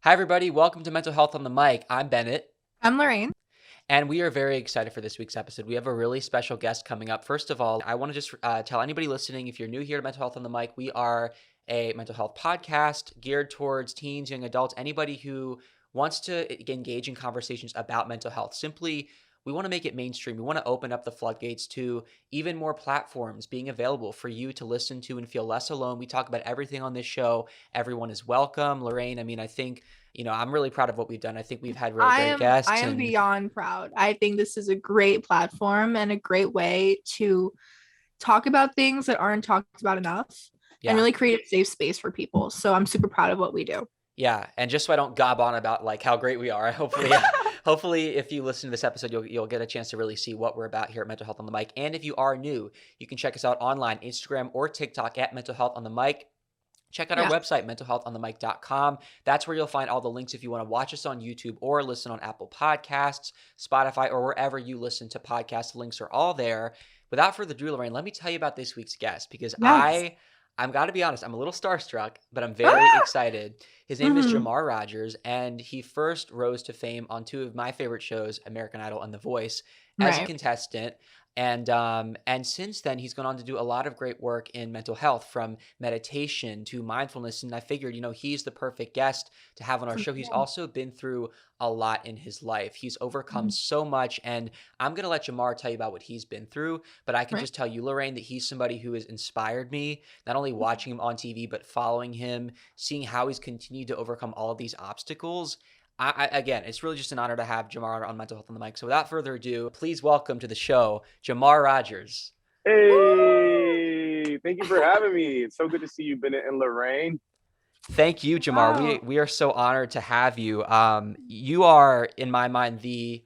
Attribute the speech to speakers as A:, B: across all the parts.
A: Hi, everybody. Welcome to Mental Health on the Mic. I'm Bennett,
B: I'm Lorraine.
A: and we are very excited for this week's episode. We have a really special guest coming up. First of all, I want to just tell anybody listening, if you're new here to Mental Health on the Mic, we are a mental health podcast geared towards teens, young adults, anybody who wants to engage in conversations about mental health. Simply, we want to make it mainstream. We want to open up the floodgates to even more platforms being available for you to listen to and feel less alone. We talk about everything on this show. Everyone is welcome. Lorraine, I think I'm really proud of what we've done. I think we've had really
B: I
A: great
B: am I
A: guests
B: am
A: and
B: beyond proud. I think this is a great platform and a great way to talk about things that aren't talked about enough and
A: yeah.
B: really create a safe space for people. So I'm super proud of what we do.
A: Yeah, and just so I don't gob on about like how great we are, hopefully if you listen to this episode, you'll get a chance to really see what we're about here at Mental Health on the Mic. And if you are new, you can check us out online, Instagram or TikTok at Mental Health on the Mic. Check out our
B: Yeah.
A: website, mentalhealthonthemic.com. That's where you'll find all the links if you want to watch us on YouTube or listen on Apple Podcasts, Spotify, or wherever you listen to podcasts. The links are all there. Without further ado, Lorraine, let me tell you about this week's guest because
B: Yes.
A: I'm got to be honest, I'm a little starstruck, but I'm very
B: Ah!
A: excited. His name is
B: Mhm.
A: Jamar Rogers, and he first rose to fame on two of my favorite shows, American Idol and The Voice, as a
B: Right.
A: contestant. And since then, he's gone on to do a lot of great work in mental health, from meditation to mindfulness. And I figured, he's the perfect guest to have on our
B: For
A: show. He's
B: sure.
A: also been through a lot in his life. He's overcome
B: Mhm.
A: so much, and I'm gonna let Jamar tell you about what he's been through. But I can
B: Right.
A: just tell you, Lorraine, that he's somebody who has inspired me. Not only watching him on TV, but following him, seeing how he's continued to overcome all of these obstacles. Again, it's really just an honor to have Jamar on Mental Health on the Mic. So without further ado, please welcome to the show, Jamar Rogers.
B: Woo!
C: Hey, thank you for having me. It's so good to see you, Bennett and Lorraine.
A: Thank you, Jamar. We
B: Wow.
A: we are so honored to have you. You are, in my mind, the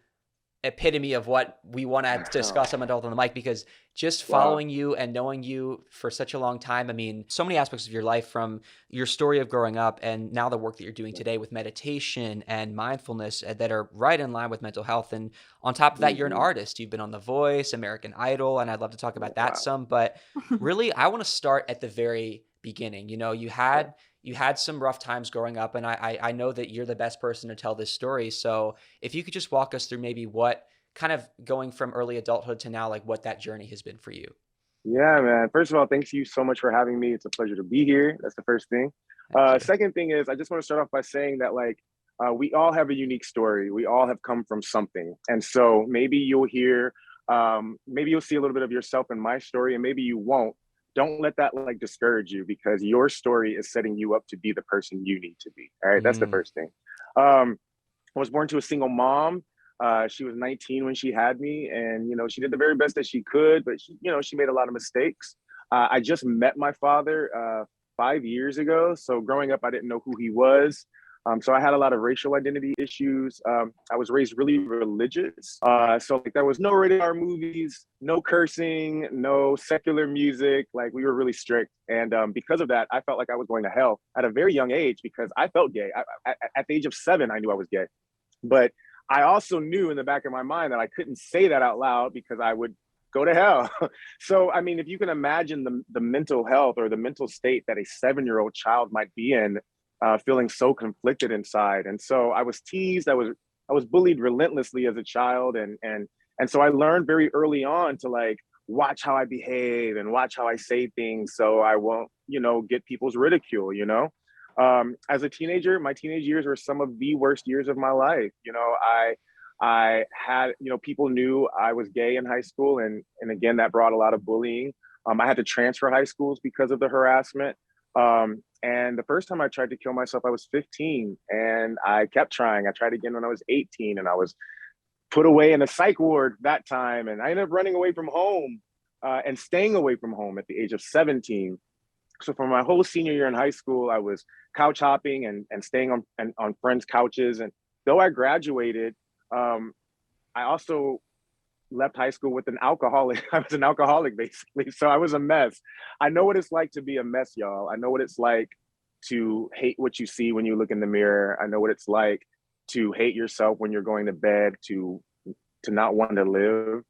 A: epitome of what we want to discuss on Mental Health on the Mic, because just
C: Wow.
A: following you and knowing you for such a long time, so many aspects of your life, from your story of growing up and now the work that you're doing today with meditation and mindfulness, that are right in line with mental health. And on top of that, you're an
C: Hmm.
A: artist. You've been on The Voice, American Idol, and I'd love to talk about that
C: Wow.
A: some. But really, I want to start at the very beginning.
C: Okay.
A: You had some rough times growing up, and I know that you're the best person to tell this story. So if you could just walk us through maybe what kind of going from early adulthood to now, like what that journey has been for you.
C: Yeah, man. First of all, thanks you so much for having me. It's a pleasure to be here. That's the first thing.
A: Thank you.
C: Second thing is, I just want to start off by saying that, like, we all have a unique story. We all have come from something. And so maybe you'll hear, maybe you'll see a little bit of yourself in my story, and maybe you won't. Don't let that like discourage you, because your story is setting you up to be the person you need to be. All right. That's the
A: Mm,
C: first thing. Um, I was born to a single mom. She was 19 when she had me, and she did the very best that she could, but she made a lot of mistakes. I just met my father 5 years ago, so growing up, I didn't know who he was. So I had a lot of racial identity issues. I was raised really religious, so like there was no rated R movies, no cursing, no secular music. Like we were really strict, and because of that, I felt like I was going to hell at a very young age because I felt gay. At the age of 7, I knew I was gay. But I also knew in the back of my mind that I couldn't say that out loud because I would go to hell. So, I mean, if you can imagine the mental health or the mental state that a 7-year-old child might be in, feeling so conflicted inside. And so I was teased. I was bullied relentlessly as a child, and so I learned very early on to like watch how I behave and watch how I say things so I won't, get people's ridicule. As a teenager, my teenage years were some of the worst years of my life. I had, people knew I was gay in high school, and again, that brought a lot of bullying. I had to transfer high schools because of the harassment. And the first time I tried to kill myself, I was 15, and I kept trying. I tried again when I was 18, and I was put away in a psych ward that time, and I ended up running away from home and staying away from home at the age of 17. So for my whole senior year in high school, I was couch hopping and staying on friends' couches. And though I graduated, um, I also left high school with an alcoholic. I was an alcoholic basically. So I was a mess. I know what it's like to be a mess, y'all. I know what it's like to hate what you see when you look in the mirror. I know what it's like to hate yourself when you're going to bed, to not want to live.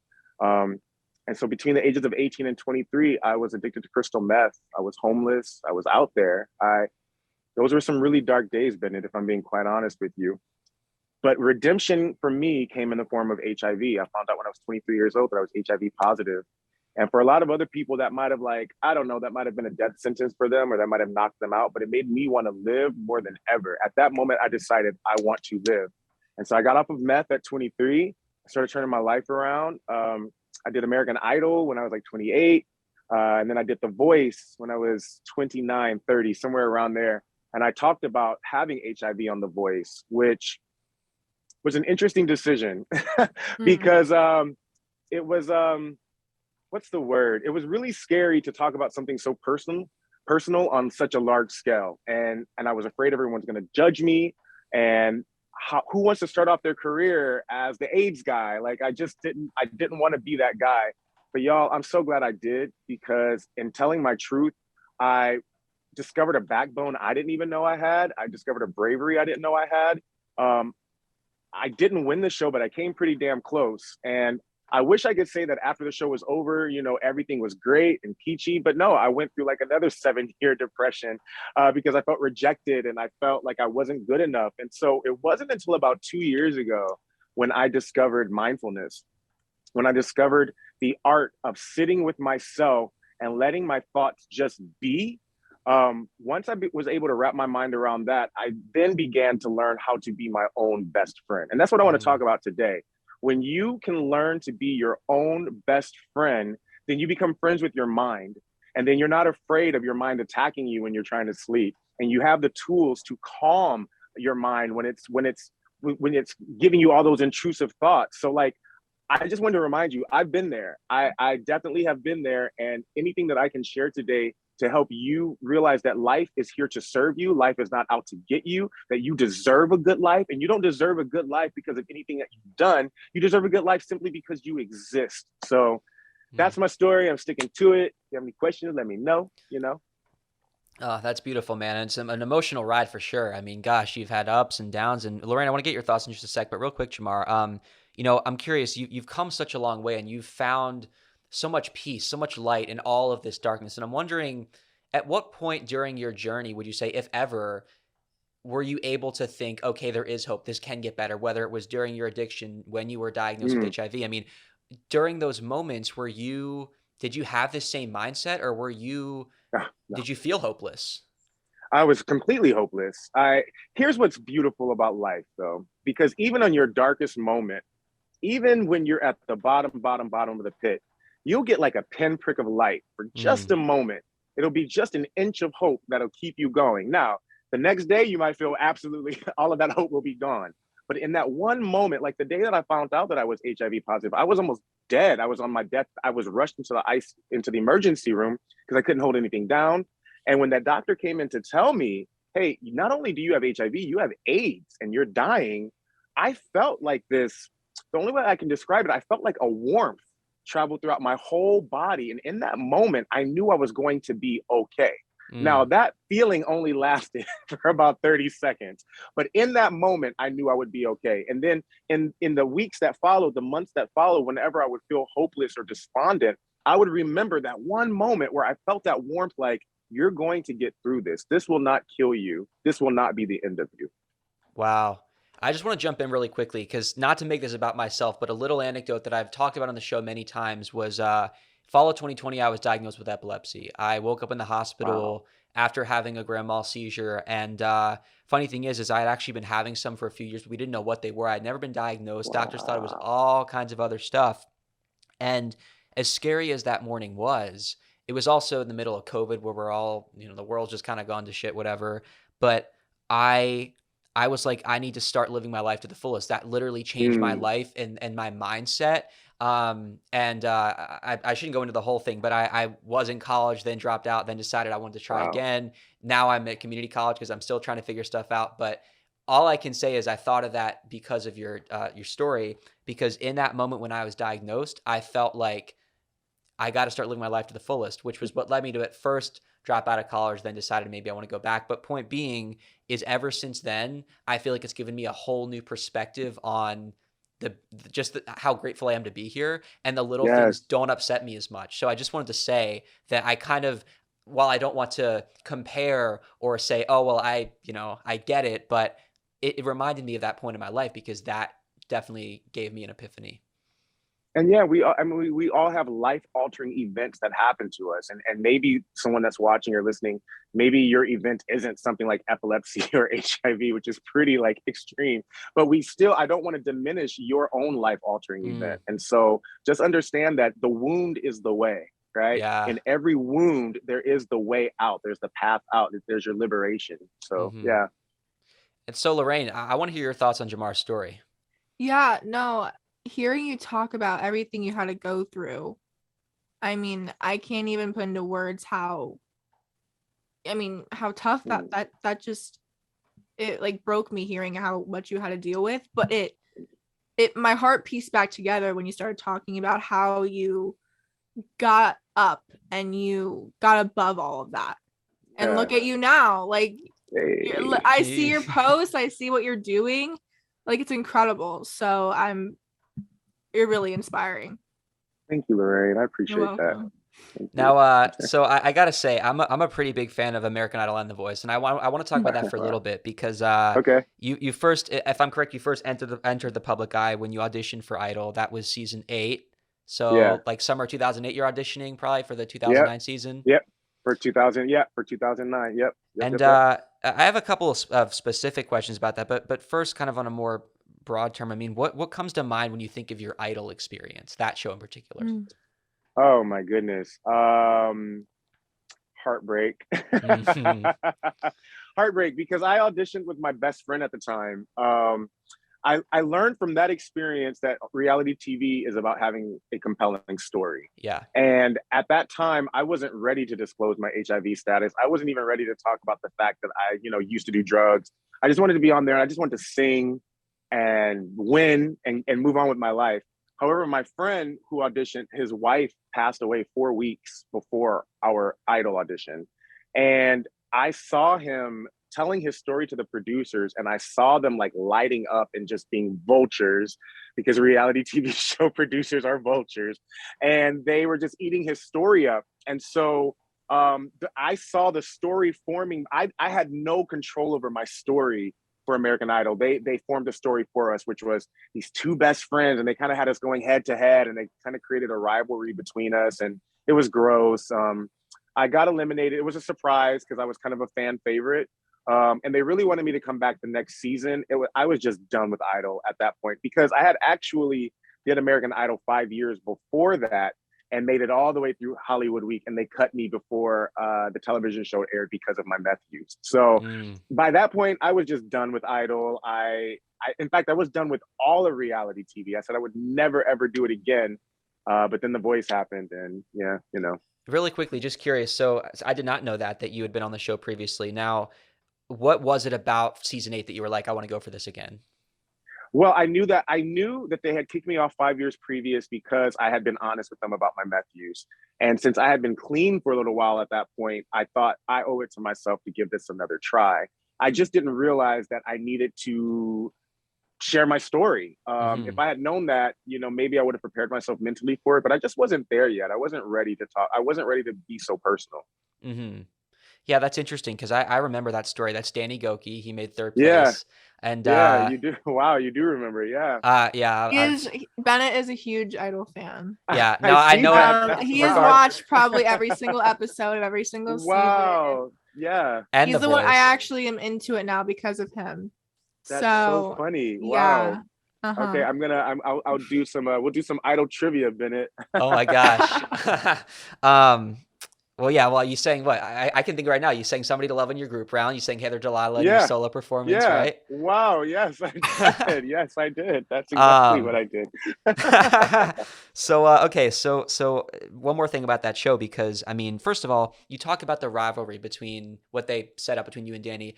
C: Um, and so between the ages of 18 and 23, I was addicted to crystal meth. I was homeless. I was out there. I Those were some really dark days, Bennett, if I'm being quite honest with you. But redemption for me came in the form of HIV. I found out when I was 23 years old that I was HIV positive. And for a lot of other people, that might have I don't know, that might have been a death sentence for them, or that might have knocked them out, but it made me want to live more than ever. At that moment, I decided I want to live. And so I got off of meth at 23. I started turning my life around. I did American Idol when I was like 28. And then I did The Voice when I was 29, 30, somewhere around there. And I talked about having HIV on The Voice, which was an interesting decision because it was, what's the word? It was really scary to talk about something so personal on such a large scale. And I was afraid everyone's going to judge me. And who wants to start off their career as the AIDS guy? Like, I didn't want to be that guy. But y'all, I'm so glad I did, because in telling my truth, I discovered a backbone I didn't even know I had. I discovered a bravery I didn't know I had. I didn't win the show, but I came pretty damn close. And I wish I could say that after the show was over, everything was great and peachy, but no, I went through like another 7-year depression because I felt rejected and I felt like I wasn't good enough. And so it wasn't until about 2 years ago when I discovered mindfulness, when I discovered the art of sitting with myself and letting my thoughts just be. Once I was able to wrap my mind around that, I then began to learn how to be my own best friend. And that's what I want to talk about today. When you can learn to be your own best friend, then you become friends with your mind. And then you're not afraid of your mind attacking you when you're trying to sleep. And you have the tools to calm your mind when it's giving you all those intrusive thoughts. So like, I just wanted to remind you, I've been there. I definitely have been there. And anything that I can share today to help you realize that life is here to serve you. Life is not out to get you, that you deserve a good life. And you don't deserve a good life because of anything that you've done. You deserve a good life simply because you exist. So that's my story. I'm sticking to it. If you have any questions, let me know,
A: Oh, that's beautiful, man. And it's an emotional ride for sure. I mean, gosh, you've had ups and downs. And Lorraine, I want to get your thoughts in just a sec, but real quick, Jamar, I'm curious, you've come such a long way and you've found so much peace, so much light in all of this darkness. And I'm wondering, at what point during your journey would you say, if ever, were you able to think, okay, there is hope, this can get better, whether it was during your addiction, when you were diagnosed with HIV? I mean, during those moments, did you have this same mindset, or
C: No.
A: did you feel hopeless?
C: I was completely hopeless. Here's what's beautiful about life, though, because even on your darkest moment, even when you're at the bottom of the pit, you'll get like a pinprick of light for just a moment. It'll be just an inch of hope that'll keep you going. Now, the next day, you might feel absolutely all of that hope will be gone. But in that one moment, like the day that I found out that I was HIV positive, I was almost dead. I was on my death. I was rushed into the emergency room because I couldn't hold anything down. And when that doctor came in to tell me, hey, not only do you have HIV, you have AIDS and you're dying, I felt like this. The only way I can describe it, I felt like a warmth traveled throughout my whole body. And in that moment, I knew I was going to be okay. Now, that feeling only lasted for about 30 seconds. But in that moment, I knew I would be okay. And then in the weeks that followed, the months that followed, whenever I would feel hopeless or despondent, I would remember that one moment where I felt that warmth, like, you're going to get through this. This will not kill you. This will not be the end of you.
A: Wow. I just want to jump in really quickly because, not to make this about myself, but a little anecdote that I've talked about on the show many times was fall of 2020, I was diagnosed with epilepsy. I woke up in the hospital after having a grand mal seizure. And funny thing is I had actually been having some for a few years, but we didn't know what they were. I'd never been diagnosed. Doctors thought it was all kinds of other stuff. And as scary as that morning was, it was also in the middle of COVID where we're all, the world's just kind of gone to shit, whatever. But I was like, I need to start living my life to the fullest. That literally changed my life and my mindset. I shouldn't go into the whole thing, but I was in college, then dropped out, then decided I wanted to try again. Now I'm at community college because I'm still trying to figure stuff out. But all I can say is I thought of that because of your story, because in that moment when I was diagnosed, I felt like I got to start living my life to the fullest, which was what led me to at first drop out of college, then decided maybe I want to go back. But point being is ever since then, I feel like it's given me a whole new perspective on how grateful I am to be here, and the little things don't upset me as much. So I just wanted to say that while I don't want to compare or say, oh, well, I get it, but it reminded me of that point in my life because that definitely gave me an epiphany.
C: And yeah, we all have life altering events that happen to us. And maybe someone that's watching or listening, maybe your event isn't something like epilepsy or HIV, which is pretty like extreme, but I don't want to diminish your own life altering event. And so just understand that the wound is the way, right?
A: Yeah.
C: In every wound, there is the way out. There's the path out. There's your liberation. So yeah.
A: And so Lorraine, I want to hear your thoughts on Jamar's story.
B: Yeah, no, hearing you talk about everything you had to go through, I mean, I can't even put into words how tough that just, it like broke me hearing how much you had to deal with. But it my heart pieced back together when you started talking about how you got up and you got above all of that. And look at you now. Like, I see your posts, I see what you're doing. Like, it's incredible. So you're really inspiring.
C: Thank you, Lorraine. I appreciate that.
A: Now, so I gotta say, I'm a pretty big fan of American Idol and The Voice, and I want to talk about that for a little bit because you first, if I'm correct, you first entered the public eye when you auditioned for Idol. That was season 8. So like summer 2008, you're auditioning probably for the 2009 season.
C: Yep. For 2009. Yep.
A: And I have a couple of specific questions about that, but first, kind of on a more broad term, I mean, what comes to mind when you think of your Idol experience, that show in particular?
C: Oh my goodness. Heartbreak. Heartbreak, because I auditioned with my best friend at the time. I learned from that experience that reality TV is about having a compelling story.
A: Yeah.
C: And at that time, I wasn't ready to disclose my HIV status. I wasn't even ready to talk about the fact that I, used to do drugs. I just wanted to be on there. I just wanted to sing and win and move on with my life. However, my friend who auditioned, his wife passed away 4 weeks before our Idol audition. And I saw him telling his story to the producers, and I saw them like lighting up and just being vultures, because reality TV show producers are vultures, and they were just eating his story up. And so I saw the story forming. I had no control over my story for American Idol. They formed a story for us, which was these two best friends, and they kind of had us going head to head, and they kind of created a rivalry between us, and it was gross. I got eliminated. It was a surprise because I was kind of a fan favorite. And they really wanted me to come back the next season. I was just done with Idol at that point, because I had actually did American Idol 5 years before that and made it all the way through Hollywood Week, and they cut me before the television show aired because of my meth use. So by that point, I was just done with Idol. In fact, I was done with all of reality TV. I said I would never, ever do it again. But then The Voice happened, and
A: Really quickly, just curious. So I did not know that you had been on the show previously. Now, what was it about season 8 that you were like, I want to go for this again?
C: Well, I knew that they had kicked me off 5 years previous because I had been honest with them about my meth use. And since I had been clean for a little while at that point, I thought I owe it to myself to give this another try. I just didn't realize that I needed to share my story. If I had known that, maybe I would have prepared myself mentally for it, but I just wasn't there yet. I wasn't ready to talk. I wasn't ready to be so personal.
A: Yeah, that's interesting, because I remember that story. That's Danny Goki. He made 3rd place.
C: Yeah.
A: And
C: yeah, you do. Wow, you do remember. Yeah.
A: Yeah.
B: Bennett is a huge Idol fan.
A: Yeah. No, I know.
B: He has watched probably every single episode of every single season.
C: Wow. Yeah.
A: And
B: he's the one. I actually am into it now because of him.
C: That's so funny. Wow.
B: Yeah.
C: Okay, I'll do some. We'll do some Idol trivia, Bennett.
A: Oh my gosh. Well, yeah. Well, you sang what? I can think right now. You sang "Somebody to Love" in your group round. You sang "Heather Delilah" in your solo performance, right?
C: Wow. Yes, I did. Yes, I did. That's exactly what I did.
A: So, okay. So one more thing about that show, because I mean, first of all, you talk about the rivalry between what they set up between you and Danny.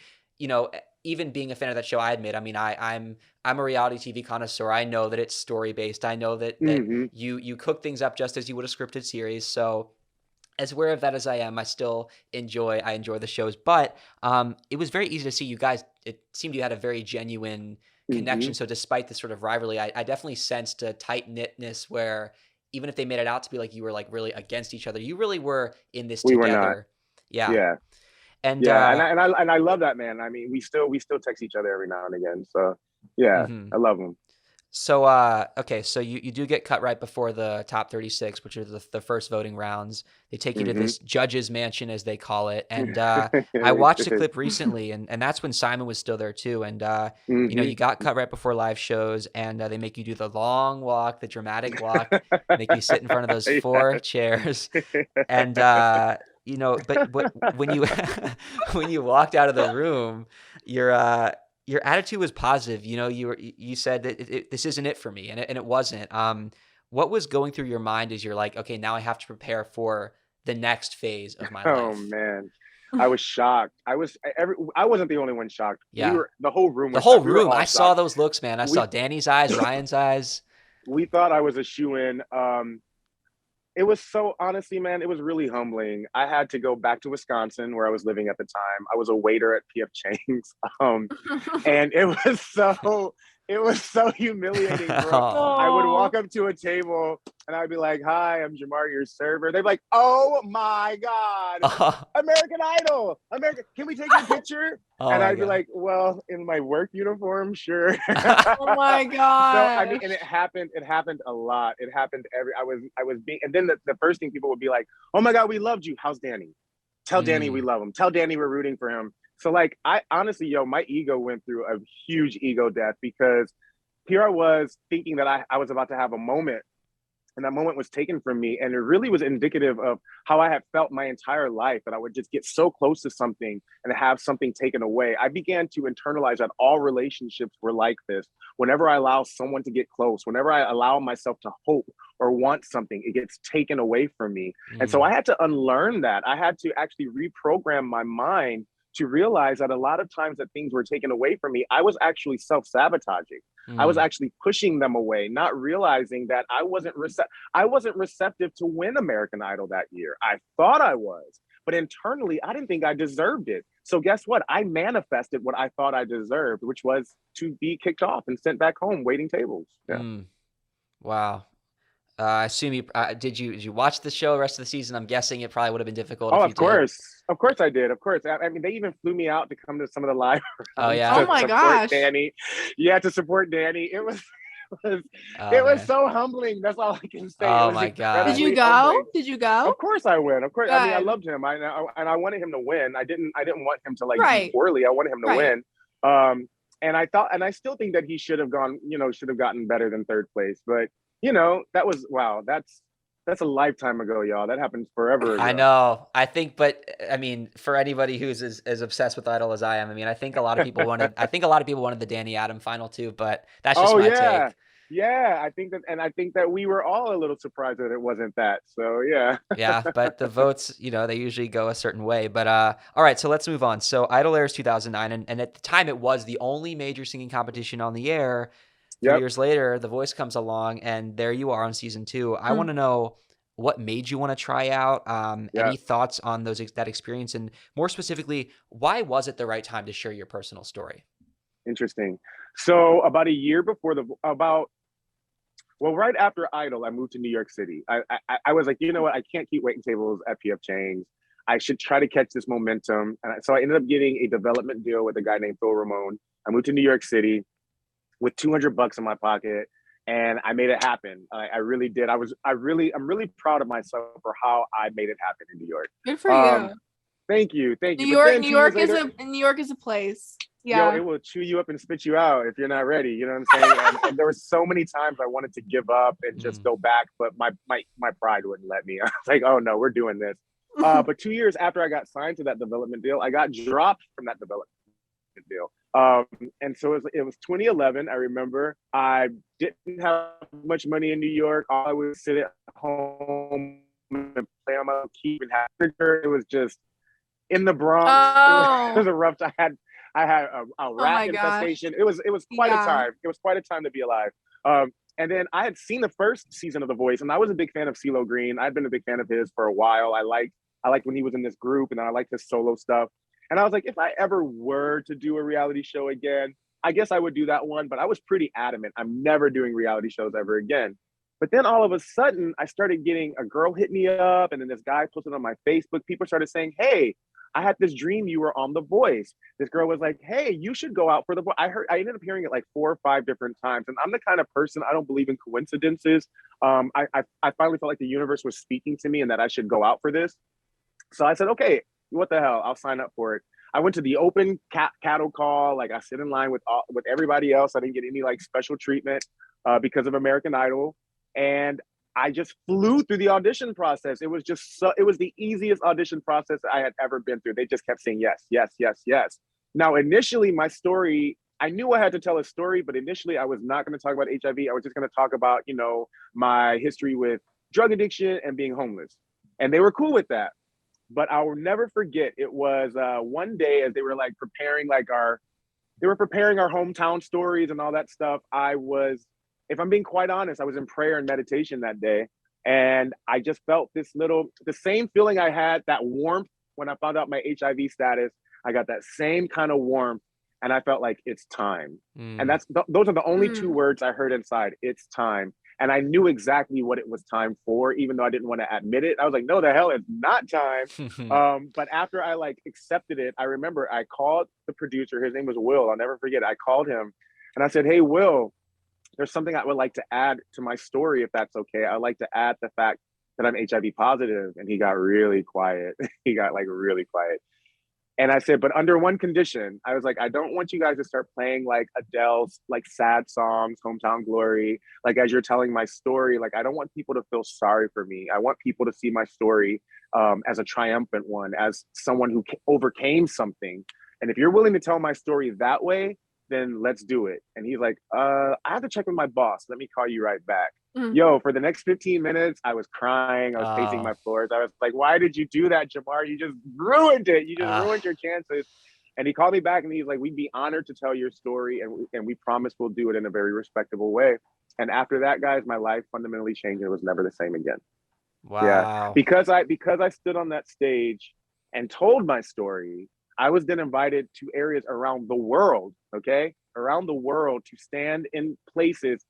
A: Even being a fan of that show, I admit, I mean, I'm a reality TV connoisseur. I know that it's story based. I know that you cook things up just as you would a scripted series. So, as aware of that as I am, I still enjoy the shows. But it was very easy to see you guys. It seemed you had a very genuine connection. So despite this sort of rivalry, I definitely sensed a tight knitness where even if they made it out to be like you were like really against each other, you really were in this together.
C: Were not.
A: Yeah.
C: Yeah.
A: And
C: Yeah. And I love that, man. I mean, we still text each other every now and again. So yeah,
A: mhm.
C: I love him.
A: So okay, so you do get cut right before the top 36, which are the first voting rounds. They take you to
C: Hmm.
A: this judge's mansion, as they call it. And I watched a clip recently, and that's when Simon was still there too. And
C: Hmm.
A: you got cut right before live shows, and they make you do the long walk, the dramatic walk, make you sit in front of those four chairs. And but when you when you walked out of the room, your your attitude was positive. You said that this isn't it for me, and it wasn't. What was going through your mind as you're like, okay, now I have to prepare for the next phase of my
C: Oh
A: life?
C: man, I was shocked. I wasn't the only one shocked.
A: Yeah,
C: The whole room
A: the
C: was
A: whole
C: shocked. We were
A: room.
C: all
A: I saw
C: shocked.
A: those looks, man. I saw
C: We
A: Danny's eyes, Ryan's eyes.
C: we thought I was a shoe-in. It was so honestly, man, it was really humbling. I had to go back to Wisconsin where I was living at the time. I was a waiter at PF Chang's. And it was so humiliating, bro.
A: Oh.
C: I would
B: Oh,
C: walk up to a table and I'd be like, "Hi, I'm Jamar, your server." They'd be like, "Oh my God, American Idol, American, can we take your picture?"
A: Oh
C: And
A: my
C: I'd be
A: god.
C: like, "Well, in my work uniform, sure."
B: oh my
C: So I mean,
B: gosh.
C: and it happened a lot. It happened I was being, and then the first thing people would be like, "Oh my God, we loved you. How's Danny? Tell Danny we
A: Mm,
C: love him. Tell Danny we're rooting for him." So like, I honestly, my ego went through a huge ego death because here I was thinking that I was about to have a moment, and that moment was taken from me, and it really was indicative of how I had felt my entire life, that I would just get so close to something and have something taken away. I began to internalize that all relationships were like this. Whenever I allow someone to get close, whenever I allow myself to hope or want something, it gets taken away from me. And so
A: mm,
C: I had to unlearn that. I had to actually reprogram my mind to realize that a lot of times that things were taken away from me, I was actually self-sabotaging. I was
A: mm,
C: actually pushing them away, not realizing that I wasn't receptive to win American Idol that year. I thought I was, but internally, I didn't think I deserved it. So guess what? I manifested what I thought I deserved, which was to be kicked off and sent back home waiting tables. Yeah.
A: mm. Wow. I assume you did you watch the show the rest of the season? I'm guessing it probably would have been difficult
C: Oh,
A: if you did.
C: of course I did. Of course, I mean, they even flew me out to come to some of the live
A: Oh
C: rounds
B: Oh
A: yeah.
C: to
B: my
C: support
B: gosh.
C: Danny. Yeah, to support Danny. Was
A: Oh
C: it was
A: man.
C: so humbling. That's all I can say. It
A: Oh
C: was
A: my
B: Did you
A: gosh.
C: incredibly
B: go?
C: humbling.
B: Did you go?
C: Of course I win. Of course. I mean, I
B: Good.
C: loved him. And I wanted him to win. I didn't want him to like do
B: Right.
C: poorly. I wanted him to
B: Right.
C: win. And I still think that he should have gotten better than third place. But that was, wow. That's a lifetime ago, y'all. That happened forever
A: I
C: ago.
A: know. I think, but I mean, for anybody who's as obsessed with Idol as I am, I mean, I think a lot of people wanted the Danny Adam final too, but that's just
C: Oh
A: my
C: yeah.
A: take.
C: Yeah, I think that we were all a little surprised that it wasn't that. So yeah.
A: Yeah, but the votes, they usually go a certain way. But all right, so let's move on. So Idol airs 2009, and at the time it was the only major singing competition on the air. 3 years
C: Yep.
A: later, The Voice comes along, and there you are on season 2. I want
B: Mm.
A: to know what made you want to try out. Any
C: Yep.
A: thoughts on that experience, and more specifically, why was it the right time to share your personal story?
C: Interesting. So about a year before right after Idol, I moved to New York City. I was like, you know what? I can't keep waiting tables at PF Chang's. I should try to catch this momentum. And so I ended up getting a development deal with a guy named Phil Ramone. I moved to New York City with $200 in my pocket, and I made it happen. I really did. I'm really proud of myself for how I made it happen in New York.
B: Good for
C: Um,
B: you.
C: thank you, thank
B: New
C: you. But
B: York,
C: then
B: New
C: 2 years
B: York is
C: later,
B: New York is a place.
C: yo,
B: Yeah.
C: it will chew you up and spit you out if you're not ready. You know what I'm saying? And there were so many times I wanted to give up and just
A: Mm,
C: go back, but my pride wouldn't let me. I was like, oh no, we're doing this. But 2 years after I got signed to that development deal, I got dropped from that development deal. And so it was 2011. I remember I didn't have much money in New York. All I would sit at home and play on my key and have furniture. It was just in the Bronx. It was
B: Oh.
C: a rough. I had a
B: Oh
C: rat
B: my gosh.
C: infestation. It was quite a
B: Yeah.
C: time. It was quite a time to be alive. And then I had seen the first season of The Voice, and I was a big fan of CeeLo Green. I'd been a big fan of his for a while. I liked when he was in this group, and I liked his solo stuff. And I was like, if I ever were to do a reality show again, I guess I would do that one. But I was pretty adamant. I'm never doing reality shows ever again. But then all of a sudden, I started getting a girl hit me up, and then this guy posted on my Facebook. People started saying, "Hey, I had this dream you were on The Voice." This girl was like, "Hey, you should go out for The Voice." I ended up hearing it like 4 or 5 different times, and I'm the kind of person, I don't believe in coincidences. I finally felt like the universe was speaking to me and that I should go out for this. So I said, "Okay, what the hell? I'll sign up for it." I went to the open cattle call. Like, I sit in line with everybody else. I didn't get any like special treatment because of American Idol, and I just flew through the audition process. It was just it was the easiest audition process I had ever been through. They just kept saying yes, yes, yes, yes. Now, initially, my story, I knew I had to tell a story, but initially I was not going to talk about HIV. I was just going to talk about, my history with drug addiction and being homeless. And they were cool with that. But I will never forget, it was one day as they were like preparing our hometown stories and all that stuff. If I'm being quite honest, I was in prayer and meditation that day. And I just felt the same feeling I had, that warmth when I found out my HIV status. I got that same kind of warmth, and I felt like it's time. And those are the only 2 words I heard inside. It's time. And I knew exactly what it was time for, even though I didn't want to admit it. I was like, no, the hell, it's not time. But after I like accepted it, I remember I called the producer. His name was Will. I'll never forget. I called him and I said, "Hey, Will, there's something I would like to add to my story, if that's okay. I'd like to add the fact that I'm HIV positive." And he got really quiet. He got like really quiet. And I said, "But under one condition." I was like, "I don't want you guys to start playing like Adele's like sad songs, Hometown Glory, like as you're telling my story. Like, I don't want people to feel sorry for me. I want people to see my story as a triumphant one, as someone who overcame something. And if you're willing to tell my story that way, then let's do it." And he's like, "I have to check with my boss. Let me call you right back." Yo, for the next 15 minutes, I was crying. I was pacing my floors. I was like, "Why did you do that, Jamar? You just ruined it. You just ruined your chances." And he called me back and he's like, "We'd be honored to tell your story. And we promise we'll do it in a very respectable way." And after that, guys, my life fundamentally changed. It was never the same again.
A: Wow.
C: Yeah. Because I stood on that stage and told my story, I was then invited to areas around the world, okay? Around the world, to stand in places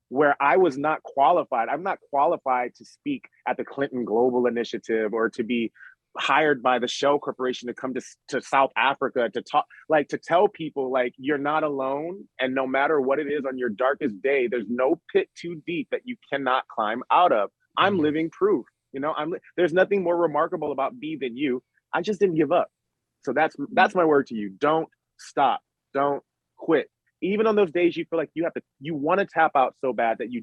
C: where I was not qualified. I'm not qualified to speak at the Clinton Global Initiative or to be hired by the Shell Corporation to come to South Africa to talk, like, to tell people like, you're not alone. And no matter what it is on your darkest day, there's no pit too deep that you cannot climb out of. I'm living proof. There's nothing more remarkable about me than you. I just didn't give up. So that's my word to you. Don't stop. Don't quit. Even on those days you feel like you want to tap out so bad that you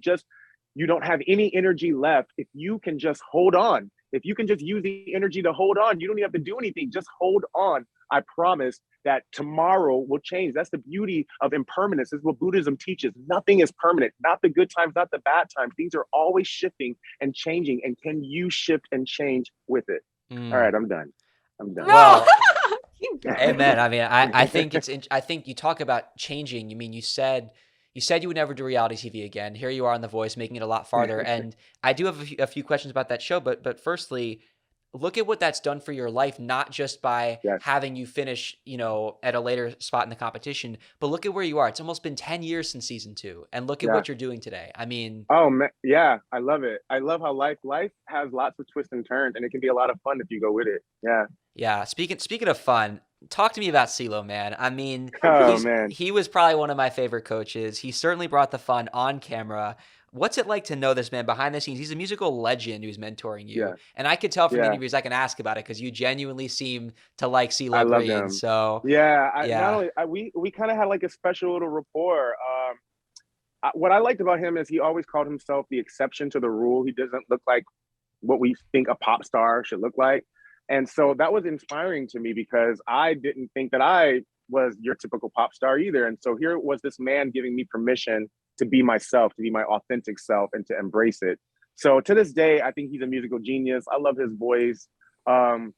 C: don't have any energy left. If you can just hold on, if you can just use the energy to hold on, you don't even have to do anything. Just hold on. I promise that tomorrow will change. That's the beauty of impermanence. This is what Buddhism teaches. Nothing is permanent. Not the good times, not the bad times. Things are always shifting and changing. And can you shift and change with it? All right, I'm done.
B: No.
A: Well,
B: Keep going.
A: amen. I mean, I think I think you talk about changing. You mean, you said you would never do reality TV again. Here you are on The Voice, making it a lot farther. And I do have a few questions about that show. But firstly, look at what that's done for your life, not just by having you finish, at a later spot in the competition, but look at where you are. It's almost been 10 years since season 2, and look at what you're doing today. I mean,
C: oh man, yeah, I love it. I love how life has lots of twists and turns, and it can be a lot of fun if you go with it. Yeah.
A: Yeah. Speaking of fun, talk to me about CeeLo, man. I mean,
C: man,
A: he was probably one of my favorite coaches. He certainly brought the fun on camera. What's it like to know this man behind the scenes? He's a musical legend who's mentoring you.
C: Yeah.
A: And I could tell from the
C: Yeah.
A: interviews I can ask about it because you genuinely seem to like
C: I
A: CeeLo
C: love
A: Green.
C: him.
A: So
C: Yeah,
A: yeah.
C: not only we kind of had like a special little rapport. What I liked about him is he always called himself the exception to the rule. He doesn't look like what we think a pop star should look like. And so that was inspiring to me because I didn't think that I was your typical pop star either. And so here was this man giving me permission to be myself, to be my authentic self, and to embrace it. So to this day, I think he's a musical genius. I love his voice. On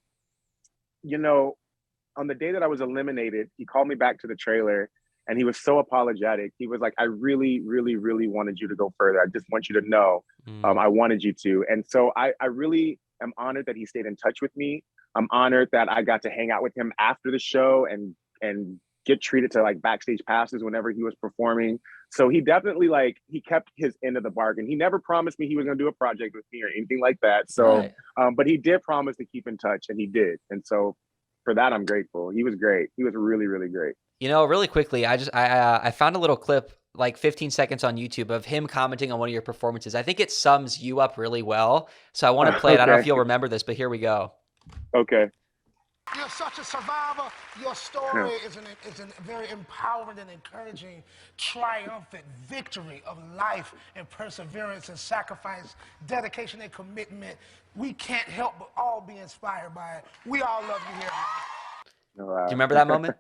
C: the day that I was eliminated, he called me back to the trailer and he was so apologetic. He was like, "I really, really, really wanted you to go further. I just want you to know I wanted you to." And so I really am honored that he stayed in touch with me. I'm honored that I got to hang out with him after the show and get treated to like backstage passes whenever he was performing. So he definitely like he kept his end of the bargain. He never promised me he was going to do a project with me or anything like that. So,
A: Right.
C: but he did promise to keep in touch, and he did. And so for that, I'm grateful. He was great. He was really, really great.
A: You know, really quickly, I found a little clip, like 15 seconds on YouTube, of him commenting on one of your performances. I think it sums you up really well. So I want to play it. I don't know if
C: Okay.
A: you'll remember this, but here we go.
C: Okay.
D: You're such a survivor. Your story is a very empowering and encouraging, triumphant victory of life and perseverance and sacrifice, dedication and commitment. We can't help but all be inspired by it. We all love you here.
C: Oh,
A: Do
C: wow.
A: you remember that moment?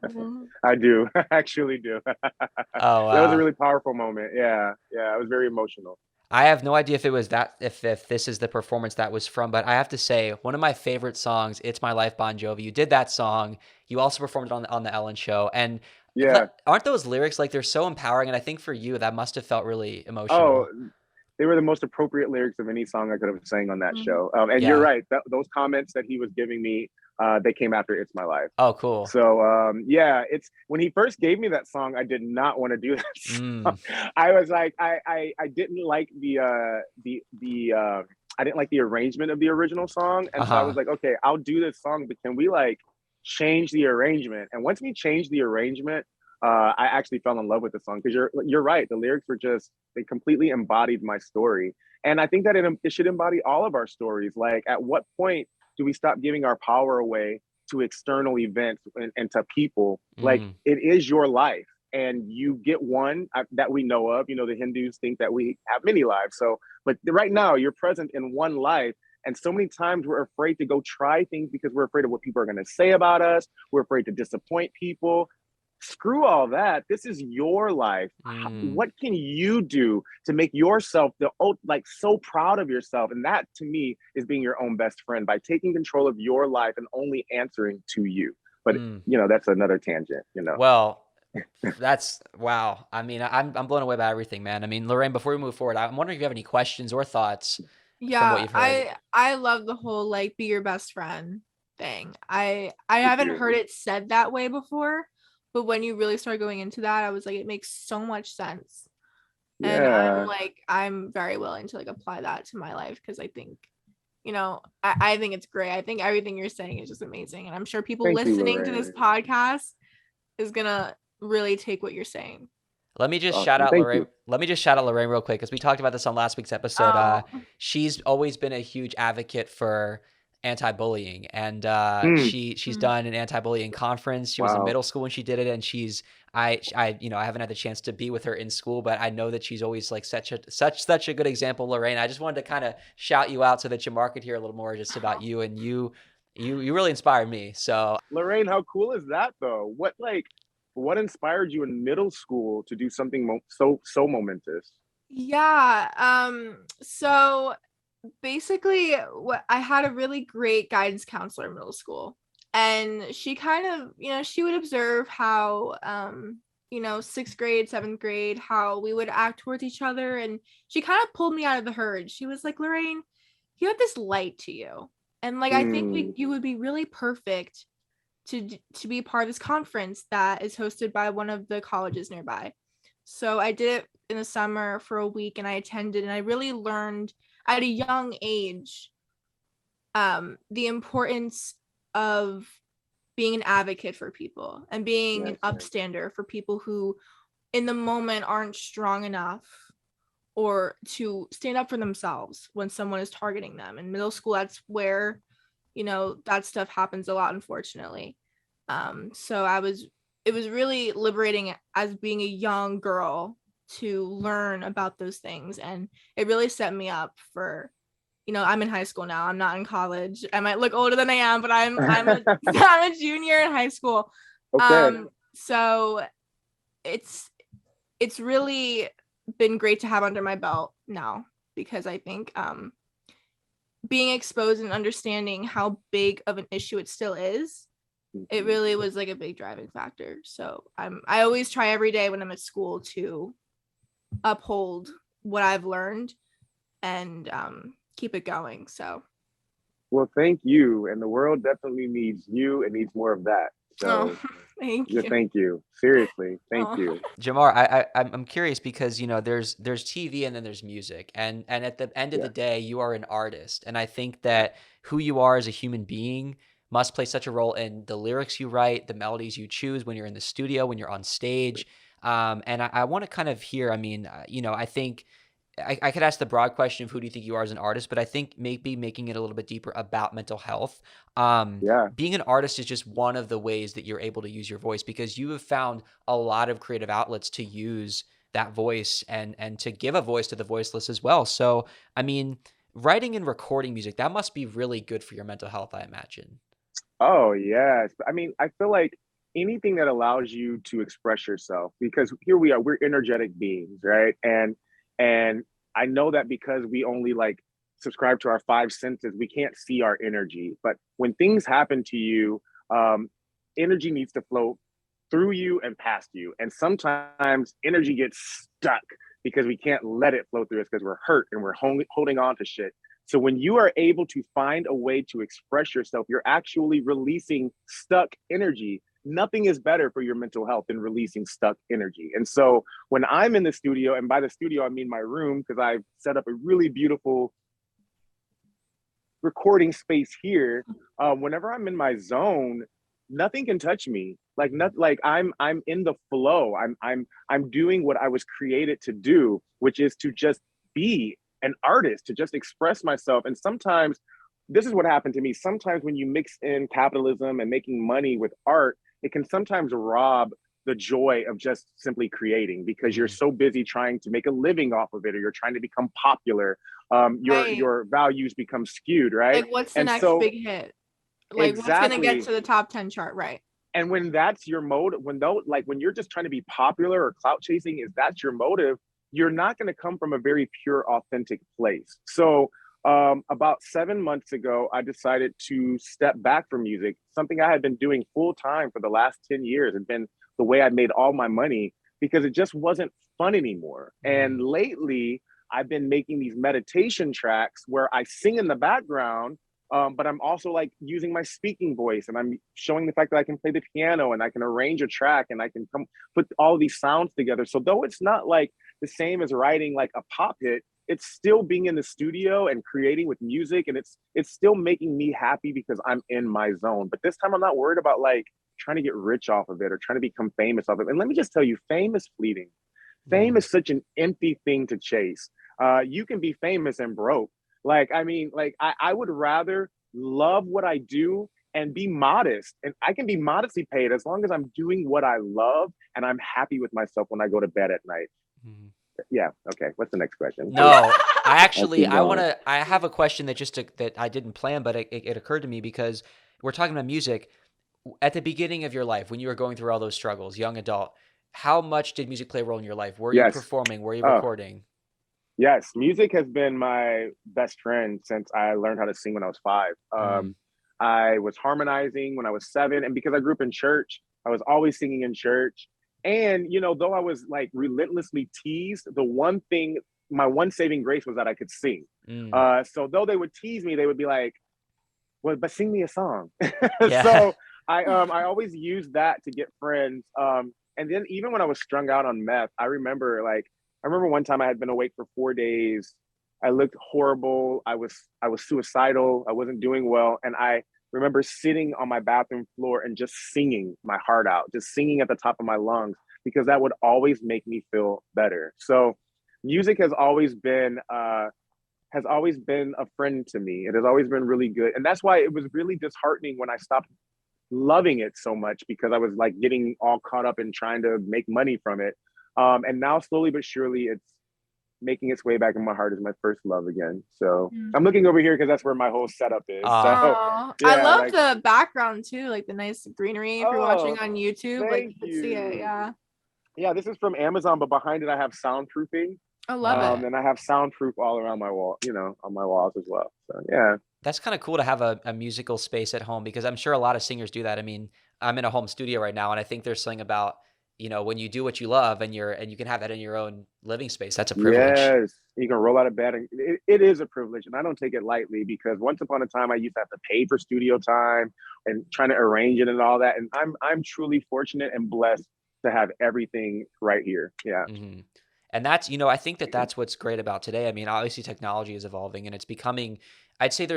C: I do. I actually do.
A: Oh,
C: That was a
A: wow.
C: really powerful moment. Yeah. Yeah. It was very emotional.
A: I have no idea if it was that, if this is the performance that was from, but I have to say, one of my favorite songs, It's My Life Bon Jovi. You did that song. You also performed it on the Ellen Show. And
C: Yeah.
A: aren't those lyrics, like, they're so empowering? And I think for you, that must have felt really
C: Oh,
A: emotional.
C: they were the most appropriate lyrics of any song I could have sang on that show. And you're
A: Yeah.
C: right. Those comments that he was giving me, they came after It's My Life.
A: Oh, cool.
C: So yeah, it's when he first gave me that song, I did not want to do that song. I was like, I didn't like I didn't like the arrangement of the original song. And so I was like, okay, I'll do this song, but can we like change the arrangement? And once we changed the arrangement, I actually fell in love with the song, because you're right. The lyrics were just, they completely embodied my story. And I think that it should embody all of our stories. Like, at what point do we stop giving our power away to external events and to people? Like, it is your life, and you get one that we know of. You know, the Hindus think that we have many lives. So, but right now you're present in one life. And so many times we're afraid to go try things because we're afraid of what people are going to say about us. We're afraid to disappoint people. Screw all that. This is your life. What can you do to make yourself like so proud of yourself? And that, to me, is being your own best friend, by taking control of your life and only answering to you. But you know, that's another tangent, you know.
A: Well, that's wow. I mean, I'm blown away by everything, man. I mean, Lorraine, before we move forward, I'm wondering if you have any questions or thoughts from what
B: Yeah,
A: you've heard.
B: I love the whole like be your best friend thing. I haven't heard it said that way before, but when you really start going into that, I was like, it makes so much sense. And I'm very willing to like apply that to my life, because I think, you know, I think it's great. I think everything you're saying is just amazing. And I'm sure people listening to this podcast is gonna really take what you're saying.
A: Let me just shout out Lorraine. Let me just shout out Lorraine real quick, because we talked about this on last week's episode. She's always been a huge advocate for anti-bullying, and she's done an anti-bullying conference. She was in middle school when she did it, and I haven't had the chance to be with her in school, but I know that she's always like such a good example, Lorraine. I just wanted to kind of shout you out so that Jamar could hear a little more just about you, and you really inspired me. So
C: Lorraine, how cool is that though? What inspired you in middle school to do something so momentous?
B: Yeah. So basically, I had a really great guidance counselor in middle school, and she kind of, you know, she would observe how, you know, 6th grade, 7th grade, how we would act towards each other, and she kind of pulled me out of the herd. She was like, Lorraine, you have this light to you, and like I think you would be really perfect to be part of this conference that is hosted by one of the colleges nearby. So I did it in the summer for a week, and I attended, and I really learned at a young age the importance of being an advocate for people and being an upstander for people who in the moment aren't strong enough or to stand up for themselves when someone is targeting them. In middle school, that's where, you know, that stuff happens a lot, unfortunately. So it was really liberating as being a young girl to learn about those things, and it really set me up for, you know, I'm in high school now. I'm not in college. I might look older than I am, but I'm I'm a junior in high school.
C: Okay.
B: So it's really been great to have under my belt now, because I think being exposed and understanding how big of an issue it still is, it really was like a big driving factor. So I always try every day when I'm at school to uphold what I've learned and keep it going. So
C: well, thank you. And the world definitely needs you. It needs more of that. So
B: Thank
C: Yeah,
B: you.
C: thank you. Seriously, thank
B: Aw.
C: you.
A: Jamar, I'm curious because there's TV and then there's music, and at the end of
C: Yeah.
A: the day, you are an artist, and I think that who you are as a human being must play such a role in the lyrics you write, the melodies you choose when you're in the studio, when you're on stage, and I want to kind of hear. I mean, I think I could ask the broad question of who do you think you are as an artist, but I think maybe making it a little bit deeper about mental health.
C: Yeah.
A: Being an artist is just one of the ways that you're able to use your voice because you have found a lot of creative outlets to use that voice and to give a voice to the voiceless as well. So, I mean, writing and recording music, that must be really good for your mental health, I imagine.
C: Oh, yes. I mean, I feel like anything that allows you to express yourself, because here we are, we're energetic beings, right? And I know that because we only like subscribe to our five senses, we can't see our energy. But when things happen to you, um, energy needs to flow through you and past you. And sometimes energy gets stuck because we can't let it flow through us because we're hurt and we're holding on to shit. So when you are able to find a way to express yourself, you're actually releasing stuck energy. Nothing is better for your mental health than releasing stuck energy. And so when I'm in the studio, and by the studio, I mean my room, because I've set up a really beautiful recording space here. Whenever I'm in my zone, nothing can touch me. Like not like I'm in the flow. I'm doing what I was created to do, which is to just be an artist, to just express myself. And sometimes this is what happened to me. Sometimes when you mix in capitalism and making money with art, it can sometimes rob the joy of just simply creating because you're so busy trying to make a living off of it, or you're trying to become popular.
B: Right.
C: Your values become skewed, right?
B: Like, what's the
C: And
B: next
C: so
B: big hit? Like, what's gonna get
C: exactly.
B: to the top 10 chart? Right.
C: And when that's your mode, when though like when you're just trying to be popular or clout chasing, is that's your motive, you're not going to come from a very pure, authentic place. So about 7 months ago, I decided to step back from music, something I had been doing full time for the last 10 years and been the way I made all my money because it just wasn't fun anymore. And lately, I've been making these meditation tracks where I sing in the background, but I'm also like using my speaking voice, and I'm showing the fact that I can play the piano and I can arrange a track and I can come put all these sounds together. So though it's not like the same as writing like a pop hit, it's still being in the studio and creating with music, and it's still making me happy because I'm in my zone. But this time I'm not worried about like trying to get rich off of it or trying to become famous off of it. And let me just tell you, fame is fleeting. Fame is such an empty thing to chase. You can be famous and broke. Like, I mean, like I would rather love what I do and be modest. And I can be modestly paid as long as I'm doing what I love and I'm happy with myself when I go to bed at night.
A: Mhm.
C: Yeah. Okay. What's the next question?
A: No, I
C: Let's
A: actually
C: keep
A: I
C: going.
A: want to I have a question that that I didn't plan, but it occurred to me because we're talking about music. At the beginning of your life, when you were going through all those struggles, young adult, how much did music play a role in your life? Were you
C: Yes.
A: performing? Were you
C: Oh,
A: recording?
C: yes. Music has been my best friend since I learned how to sing when I was 5.
A: Mm,
C: I was harmonizing when I was 7. And because I grew up in church, I was always singing in church. And, you know, though I was like relentlessly teased, the one thing, my one saving grace was that I could sing.
A: mm.
C: So though they would tease me, they would be like, well, but sing me a song.
A: Yeah.
C: So I always used that to get friends. And then even when I was strung out on meth, I remember one time I had been awake for 4 days. I looked horrible. I was suicidal. I wasn't doing well. And I remember sitting on my bathroom floor and just singing my heart out, just singing at the top of my lungs, because that would always make me feel better. So music has always been a friend to me. It has always been really good. And that's why it was really disheartening when I stopped loving it so much, because I was like getting all caught up in trying to make money from it. And now slowly but surely it's making its way back in my heart as my first love again. So
B: Mm.
C: I'm looking over here because that's where my whole setup is.
A: Uh,
C: So
B: Oh, I
C: yeah,
B: love
C: like,
B: the background too, like the nice greenery. If you're watching
C: oh,
B: on YouTube, like you
C: thank
B: can see it.
C: you.
B: Yeah,
C: Yeah, this is from Amazon, but behind it I have soundproofing.
B: I love it.
C: And I have soundproof all around my wall, you know, on my walls as well. So yeah.
A: that's kind of cool to have a musical space at home because I'm sure a lot of singers do that. I mean, I'm in a home studio right now, and I think there's something about you know, when you do what you love and you can have that in your own living space, that's a privilege.
C: Yes, you can roll out of bed, and it is a privilege, and I don't take it lightly, because once upon a time I used to have to pay for studio time and trying to arrange it and all that, and I'm truly fortunate and blessed to have everything right here. Yeah.
A: Hmm. And that's, you know, I think that that's what's great about today. I mean, obviously technology is evolving and it's becoming, I'd say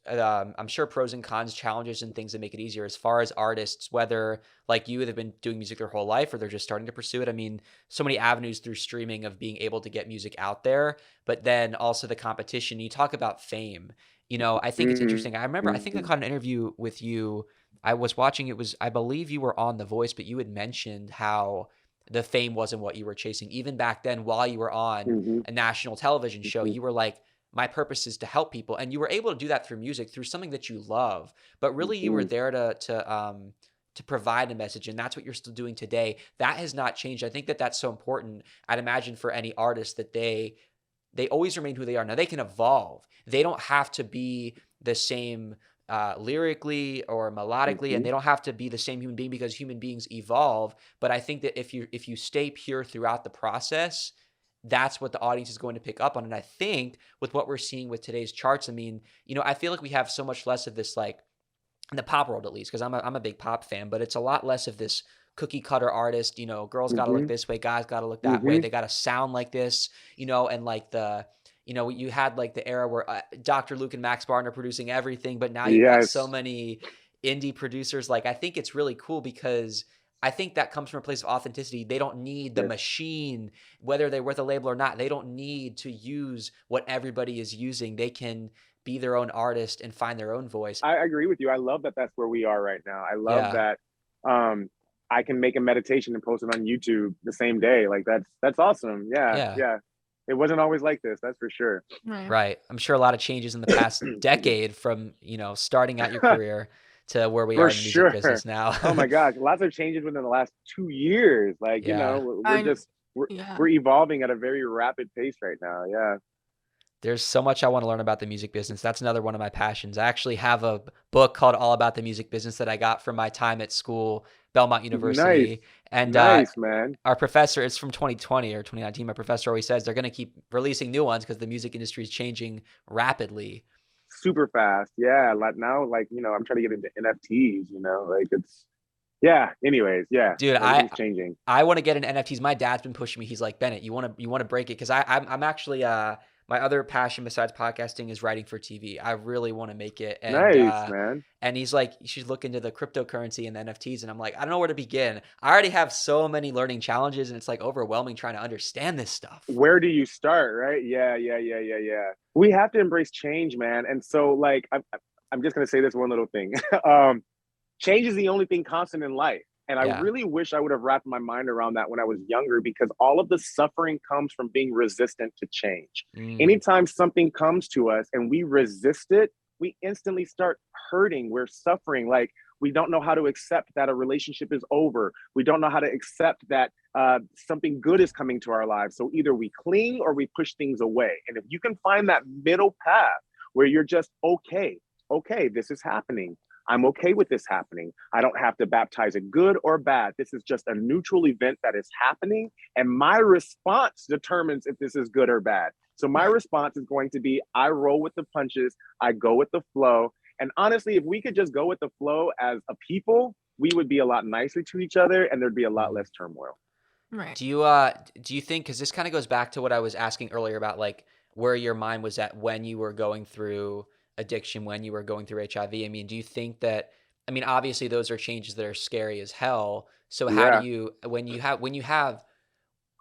A: I'm sure pros and cons, challenges and things that make it easier as far as artists, whether like you have been doing music their whole life or they're just starting to pursue it. I mean, so many avenues through streaming of being able to get music out there, but then also the competition. You talk about fame, you know, I think it's
C: Hmm.
A: interesting. I remember, I think I caught an interview with you. I was watching, it was, I believe you were on The Voice, but you had mentioned how the fame wasn't what you were chasing. Even back then, while you were on
C: Hmm.
A: a national television show,
C: Hmm.
A: you were like, my purpose is to help people. And you were able to do that through music, through something that you love. But really you were
C: Hmm.
A: there to provide a message. And that's what you're still doing today. That has not changed. I think that that's so important. I'd imagine for any artist that they always remain who they are. Now they can evolve. They don't have to be the same lyrically or melodically, and
C: Hmm.
A: they don't have to be the same human being because human beings evolve. But I think that if you stay pure throughout the process, that's what the audience is going to pick up on. And I think with what we're seeing with today's charts, I mean, you know, I feel like we have so much less of this, like in the pop world at least, because I'm a big pop fan, but it's a lot less of this cookie cutter artist, you know, girls got to look
C: Hmm.
A: this way, guys got to look that way,
C: Hmm.
A: they got to sound like this, you know, and like you know, you had like the era where Dr. Luke and Max Barton are producing everything, but now you've got so
C: Yes.
A: many indie producers. Like, I think it's really cool because I think that comes from a place of authenticity. They don't need the
C: Yes.
A: machine, whether they're with a label or not. They don't need to use what everybody is using. They can be their own artist and find their own voice.
C: I agree with you. I love that that's where we are right now. I love
A: Yeah.
C: that um, I can make a meditation and post it on YouTube the same day. Like that's awesome. Yeah,
A: Yeah.
C: yeah. It wasn't always like this, that's for sure.
B: Right.
A: Right. I'm sure a lot of changes in the past decade from, you know, starting out your career to where we are
C: For
A: in the music
C: sure.
A: business now.
C: Oh my gosh, lots of changes within the last 2 years. Like,
A: Yeah.
C: we're
B: I
C: just we're
B: yeah.
C: we're evolving at a very rapid pace right now. Yeah.
A: There's so much I want to learn about the music business. That's another one of my passions. I actually have a book called All About the Music Business that I got from my time at school, Belmont
C: Nice.
A: University. And
C: Nice, man.
A: our professor, it's from 2020 or 2019. My professor always says they're going to keep releasing new ones because the music industry is changing rapidly.
C: Super fast. Yeah. Like now, like, I'm trying to get into NFTs, like yeah. Anyways, yeah.
A: Dude,
C: Everything's changing.
A: I want to get into NFTs. My dad's been pushing me. He's like, Bennett, you want to break it because I'm actually my other passion besides podcasting is writing for TV. I really want to make it,
C: Nice, man.
A: and he's like, you should look into the cryptocurrency and the NFTs, and I'm like, I don't know where to begin. I already have so many learning challenges, and it's like overwhelming trying to understand this stuff.
C: Where do you start, right? Yeah, yeah, yeah, yeah, yeah. We have to embrace change, man. And so, like, I'm just gonna say this one little thing. Change is the only thing constant in life. And I
A: Yeah.
C: really wish I would have wrapped my mind around that when I was younger, because all of the suffering comes from being resistant to change.
A: Mm.
C: Anytime something comes to us and we resist it, we instantly start hurting. We're suffering. Like, we don't know how to accept that a relationship is over. We don't know how to accept that something good is coming to our lives. So either we cling or we push things away. And if you can find that middle path where you're just okay, this is happening. I'm okay with this happening. I don't have to baptize it good or bad. This is just a neutral event that is happening. And my response determines if this is good or bad. So my response is going to be, I roll with the punches. I go with the flow. And honestly, if we could just go with the flow as a people, we would be a lot nicer to each other and there'd be a lot less turmoil.
B: Right.
A: Do you think, because this kind of goes back to what I was asking earlier about like where your mind was at when you were going through addiction, when you were going through HIV? I mean, do you think that, I mean, obviously those are changes that are scary as hell. So how
C: Yeah.
A: do you, when you have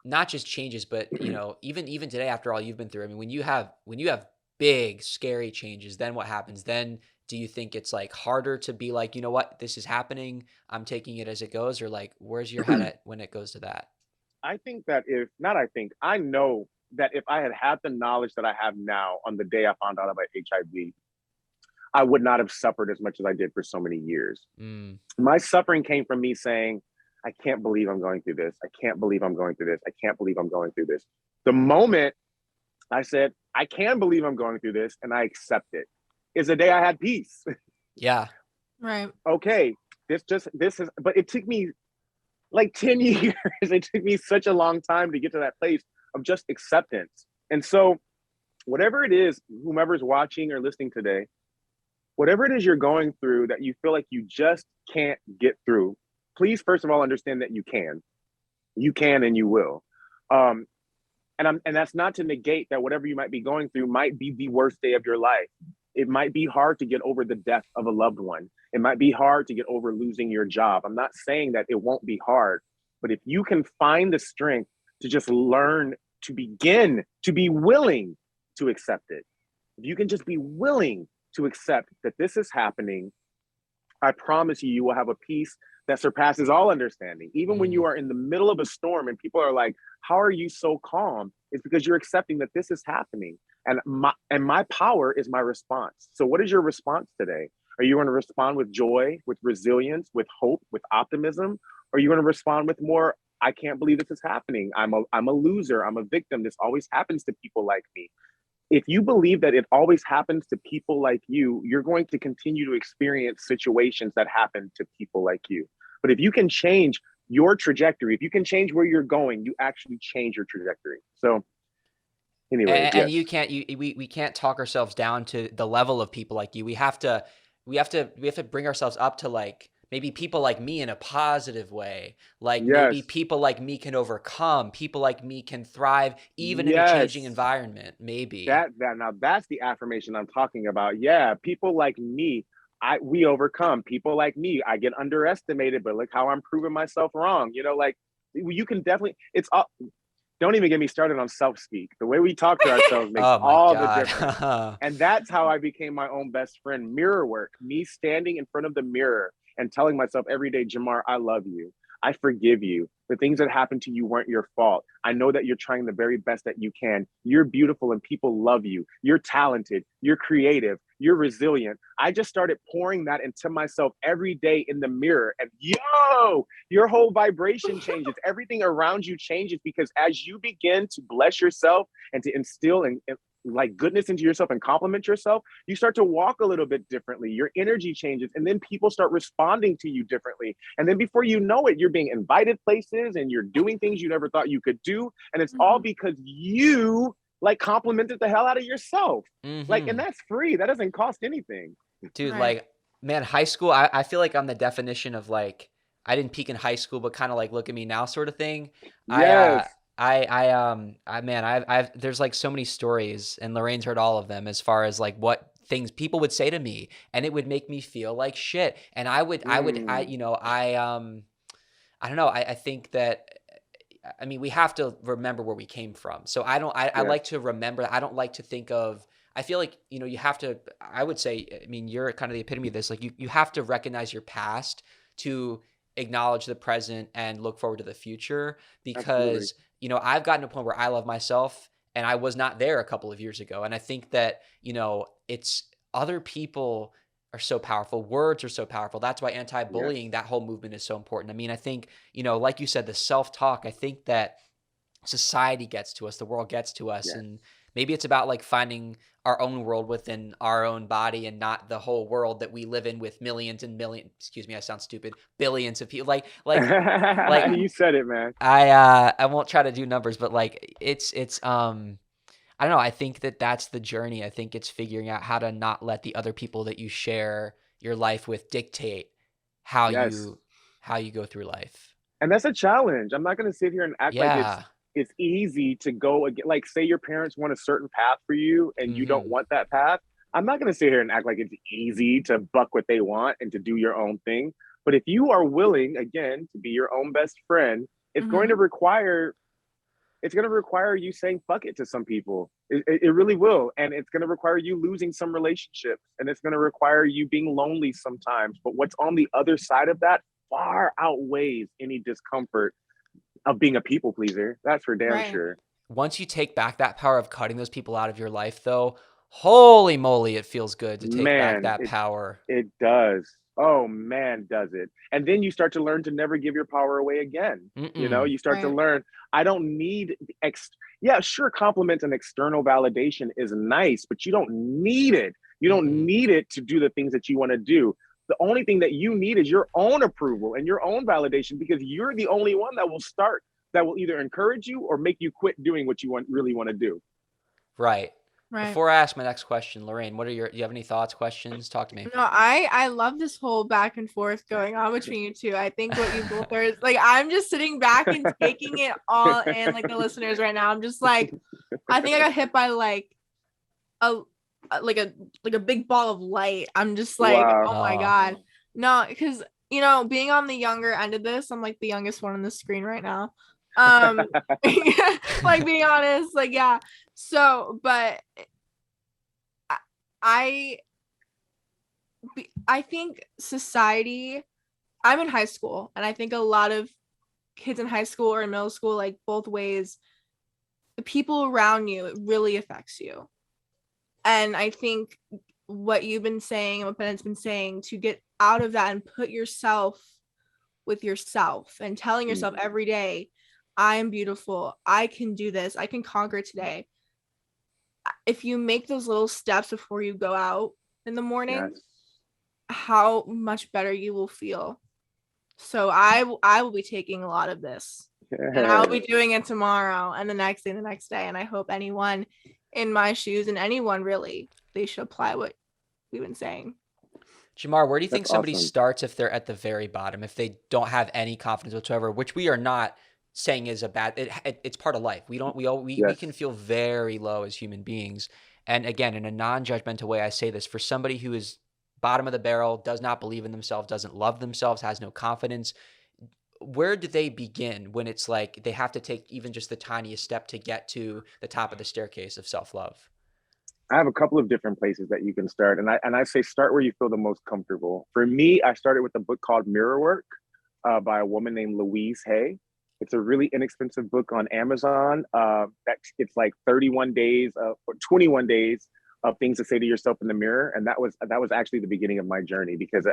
A: not just changes, but you know, even today after all you've been through, I mean, when you have big scary changes, then what happens? Then do you think it's like harder to be like, you know what, this is happening, I'm taking it as it goes, or like where's your head at when it goes to that?
C: I think that I know that if I had had the knowledge that I have now on the day I found out about HIV, I would not have suffered as much as I did for so many years.
A: Mm.
C: My suffering came from me saying, I can't believe I'm going through this. I can't believe I'm going through this. I can't believe I'm going through this. The moment I said, I can believe I'm going through this and I accept it, is the day I had peace.
A: Yeah.
B: Right.
C: Okay, this is, but it took me like 10 years. It took me such a long time to get to that place of just acceptance. And so whatever it is, whomever's watching or listening today, whatever it is you're going through that you feel like you just can't get through, please, first of all, understand that you can. You can and you will. And that's not to negate that whatever you might be going through might be the worst day of your life. It might be hard to get over the death of a loved one. It might be hard to get over losing your job. I'm not saying that it won't be hard, but if you can find the strength to just learn to begin to be willing to accept it, if you can just be willing to accept that this is happening, I promise you, you will have a peace that surpasses all understanding. Even when you are in the middle of a storm and people are like, how are you so calm? It's because you're accepting that this is happening. And my power is my response. So what is your response today? Are you going to respond with joy, with resilience, with hope, with optimism? Or are you going to respond with more, I can't believe this is happening. I'm a loser. I'm a victim. This always happens to people like me. If you believe that it always happens to people like you, you're going to continue to experience situations that happen to people like you. But if you can change your trajectory, if you can change where you're going, you actually change your trajectory. So anyway,
A: and
C: yes.
A: we can't talk ourselves down to the level of people like you. We have to bring ourselves up to like maybe people like me in a positive way. Like maybe
C: Yes.
A: people like me can overcome. People like me can thrive even in a
C: Yes.
A: changing environment. Maybe
C: That now that's the affirmation I'm talking about. Yeah, people like me, we overcome. People like me, I get underestimated, but look how I'm proving myself wrong. You know, like you can definitely. It's all. Don't even get me started on self-speak. The way we talk to ourselves makes
A: oh my
C: all the
A: God.
C: difference. And that's how I became my own best friend. Mirror work, me standing in front of the mirror and telling myself every day, Jamar, I love you. I forgive you. The things that happened to you weren't your fault. I know that you're trying the very best that you can. You're beautiful and people love you. You're talented. You're creative. You're resilient. I just started pouring that into myself every day in the mirror. And your whole vibration changes. Everything around you changes because as you begin to bless yourself and to instill and like goodness into yourself and compliment yourself, you start to walk a little bit differently. Your energy changes and then people start responding to you differently. And then before you know it, you're being invited places and you're doing things you never thought you could do. And it's all because you like complimented the hell out of yourself. Like, and that's free. That doesn't cost anything.
A: Dude,
B: Right.
A: like, man, high school, I feel like I'm the definition of like, I didn't peak in high school, but kind of like look at me now sort of thing.
C: Yes.
A: There's like so many stories, and Lorraine's heard all of them as far as like what things people would say to me, and it would make me feel like shit. And I don't know. I think that, I mean, we have to remember where we came from. So I
C: Yes.
A: like to remember. I don't like to think of, I feel like, you have to, I would say, I mean, you're kind of the epitome of this. Like you have to recognize your past to acknowledge the present and look forward to the future because,
C: Absolutely.
A: I've gotten to a point where I love myself and I was not there a couple of years ago. And I think that, it's other people are so powerful. Words are so powerful. That's why anti-bullying,
C: Yes.
A: that whole movement is so important. I mean, I think, like you said, the self-talk, I think that society gets to us, the world gets to us.
C: Yes.
A: And maybe it's about like finding our own world within our own body and not the whole world that we live in with millions and millions, excuse me, I sound stupid, billions of people. Like
C: You said it, man.
A: I won't try to do numbers, but like it's I don't know. I think that that's the journey. I think it's figuring out how to not let the other people that you share your life with dictate how
C: Yes.
A: you go through life.
C: And that's a challenge. I'm not going to sit here and act like
A: Yeah.
C: it's easy to go again. Like, say your parents want a certain path for you and you don't want that path. I'm not going to sit here and act like it's easy to buck what they want and to do your own thing. But if you are willing, again, to be your own best friend, it's going to require you saying fuck it to some people. It really will. And it's going to require you losing some relationships. And it's going to require you being lonely sometimes. But what's on the other side of that far outweighs any discomfort of being a people pleaser. That's for damn sure.
A: Once you take back that power of cutting those people out of your life, though, holy moly, it feels good to take back that power.
C: It does. Oh man, does it. And then you start to learn to never give your power away again. You start to learn, I don't need sure, compliments and external validation is nice, but you don't need it. You don't need it to do the things that you want to do. The only thing that you need is your own approval and your own validation, because you're the only one that will either encourage you or make you quit doing what you really want to do.
A: Right.
B: Right.
A: Before I ask my next question, Lorraine, do you have any thoughts, questions? Talk to me.
B: No, I love this whole back and forth going on between you two. I think what you both are is like, I'm just sitting back and taking it all in, like the listeners right now. I'm just like, I think I got hit by like a big ball of light. I'm just like,
C: Wow.
B: oh my God. No, because being on the younger end of this, I'm like the youngest one on the screen right now. Like being honest, like, yeah. So, but I think society, I'm in high school, and I think a lot of kids in high school or in middle school, like both ways, the people around you, it really affects you. And I think what you've been saying and what Bennett's been saying, to get out of that and put yourself with yourself and telling yourself every day, I am beautiful, I can do this, I can conquer today. If you make those little steps before you go out in the morning,
C: Yes.
B: how much better you will feel. So I will be taking a lot of this, and I'll be doing it tomorrow and the next day and the next day. And I hope anyone in my shoes, and anyone really, they should apply what we've been saying.
A: Jamar, where do you think
C: That's
A: somebody
C: awesome.
A: starts if they're at the very bottom, if they don't have any confidence whatsoever, which we are not saying is a bad, it's part of life. We
C: Yes.
A: can feel very low as human beings. And again, in a non-judgmental way, I say this, for somebody who is bottom of the barrel, does not believe in themselves, doesn't love themselves, has no confidence, where do they begin when it's like they have to take even just the tiniest step to get to the top of the staircase of self-love?
C: I have a couple of different places that you can start. And I say start where you feel the most comfortable. For me, I started with a book called Mirror Work by a woman named Louise Hay. It's a really inexpensive book on Amazon. It's like 31 days or 21 days of things to say to yourself in the mirror. And that was actually the beginning of my journey, because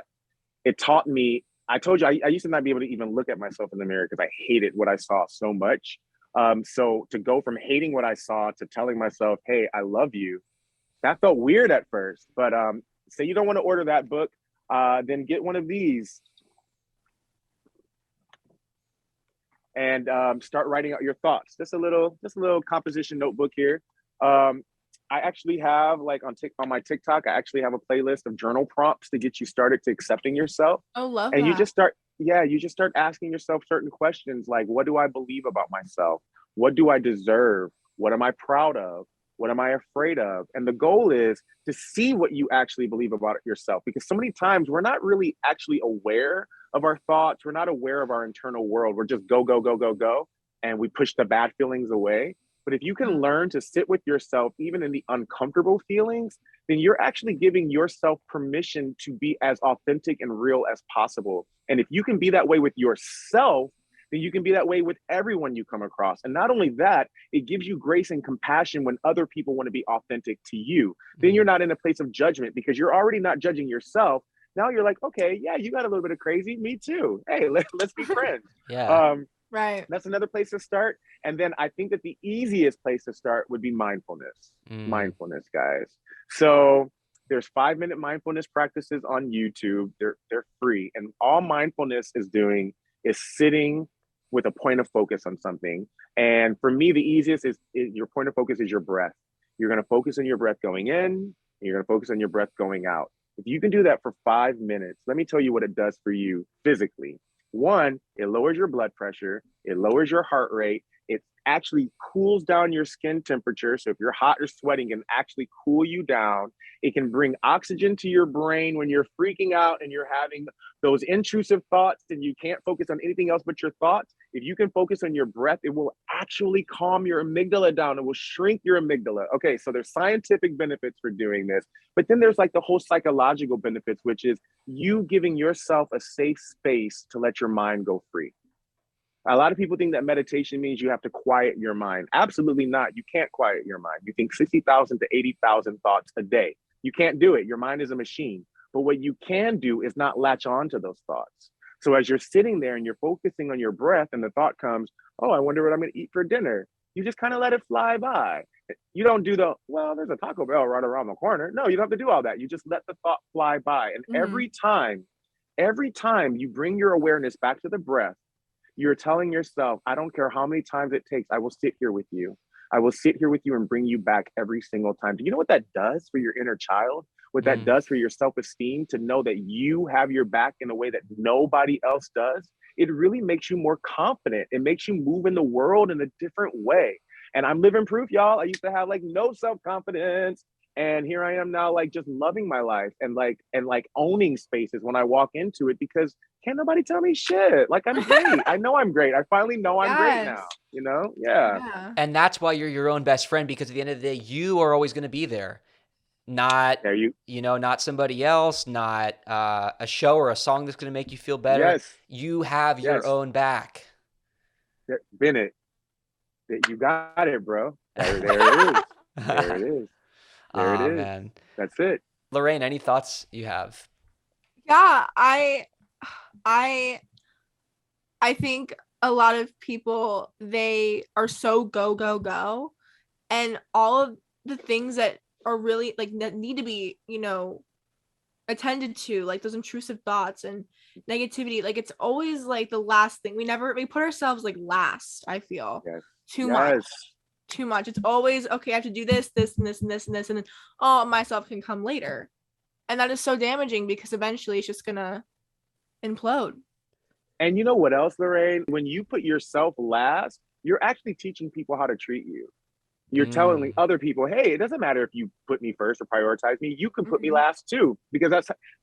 C: it taught me. I told you, I used to not be able to even look at myself in the mirror because I hated what I saw so much. So to go from hating what I saw to telling myself, hey, I love you, that felt weird at first. But say you don't want to order that book, then get one of these and start writing out your thoughts. Just a little composition notebook here. I actually have, like, on my TikTok, I actually have a playlist of journal prompts to get you started to accepting yourself.
B: Oh, love
C: And
B: that.
C: you just start asking yourself certain questions like, what do I believe about myself? What do I deserve? What am I proud of? What am I afraid of? And the goal is to see what you actually believe about yourself, because so many times we're not really actually aware of our thoughts. We're not aware of our internal world. We're just go, go, go, go, go. And we push the bad feelings away. But if you can learn to sit with yourself, even in the uncomfortable feelings, then you're actually giving yourself permission to be as authentic and real as possible. And if you can be that way with yourself, then you can be that way with everyone you come across. And not only that, it gives you grace and compassion when other people want to be authentic to you. Then you're not in a place of judgment, because you're already not judging yourself. Now you're like, okay, yeah, you got a little bit of crazy. Me too. Hey, let's be friends.
A: Yeah.
B: Right.
C: That's another place to start. And then I think that the easiest place to start would be mindfulness. Mindfulness, guys. So there's 5-minute mindfulness practices on YouTube. They're free. And all mindfulness is doing is sitting with a point of focus on something. And for me, the easiest is your point of focus is your breath. You're going to focus on your breath going in, and you're going to focus on your breath going out. If you can do that for 5 minutes, let me tell you what it does for you physically. One, it lowers your blood pressure, it lowers your heart rate, it actually cools down your skin temperature. So if you're hot or sweating, it can actually cool you down. It can bring oxygen to your brain when you're freaking out and you're having those intrusive thoughts and you can't focus on anything else but your thoughts. If you can focus on your breath, it will actually calm your amygdala down. It will shrink your amygdala. Okay, so there's scientific benefits for doing this, but then there's like the whole psychological benefits, which is you giving yourself a safe space to let your mind go free. A lot of people think that meditation means you have to quiet your mind. Absolutely not. You can't quiet your mind. You think 60,000 to 80,000 thoughts a day. You can't do it. Your mind is a machine. But what you can do is not latch on to those thoughts. So as you're sitting there and you're focusing on your breath and the thought comes, oh, I wonder what I'm going to eat for dinner. You just kind of let it fly by. You don't do the, well, there's a Taco Bell right around the corner. No, you don't have to do all that. You just let the thought fly by. And every time you bring your awareness back to the breath, you're telling yourself, I don't care how many times it takes, I will sit here with you. I will sit here with you and bring you back every single time. Do you know what that does for your inner child? What that does for your self-esteem, to know that you have your back in a way that nobody else does? It really makes you more confident. It makes you move in the world in a different way. And I'm living proof, y'all. I used to have like no self-confidence. And here I am now, like just loving my life and owning spaces when I walk into it, because can't nobody tell me shit. Like, I'm great. I know I'm great. I finally know I'm great now, you know? Yeah.
A: And that's why you're your own best friend, because at the end of the day, you are always going to be there. Not, not somebody else, not a show or a song that's going to make you feel better.
C: Yes.
A: You have your own back.
C: Bennett, you got it, bro. There it is. There it is. There it is. Man. That's it.
A: Lorraine, any thoughts you have?
B: Yeah, I think a lot of people, they are so go, and all of the things that are really like that need to be, attended to, like those intrusive thoughts and negativity, like it's always like the last thing. We put ourselves like last, I feel. Too much. It's always, okay, I have to do this and this and this and this, and then myself can come later. And that is so damaging, because eventually it's just gonna implode.
C: And you know what else, Lorraine? When you put yourself last, you're actually teaching people how to treat you. You're telling other people, hey, it doesn't matter if you put me first or prioritize me. You can put me last too, because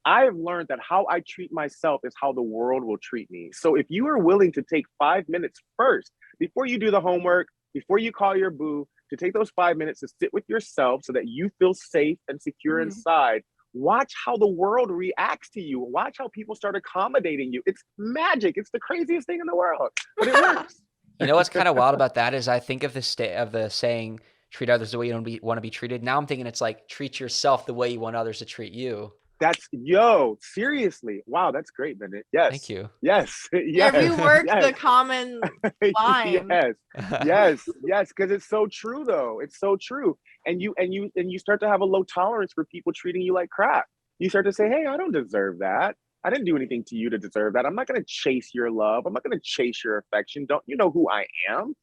C: I've learned that how I treat myself is how the world will treat me. So if you are willing to take 5 minutes first, before you do the homework, before you call your boo, to take those 5 minutes to sit with yourself so that you feel safe and secure inside, watch how the world reacts to you. Watch how people start accommodating you. It's magic. It's the craziest thing in the world, but it works.
A: You know what's kind of wild about that is I think of the saying, treat others the way you want to be treated. Now I'm thinking it's like, treat yourself the way you want others to treat you.
C: Seriously. Wow, that's great, Bennett. Yes.
A: Thank you.
C: Yes.
B: Every word, the common line.
C: Yes. Because it's so true, though. It's so true. And you start to have a low tolerance for people treating you like crap. You start to say, hey, I don't deserve that. I didn't do anything to you to deserve that. I'm not going to chase your love. I'm not going to chase your affection. Don't you know who I am?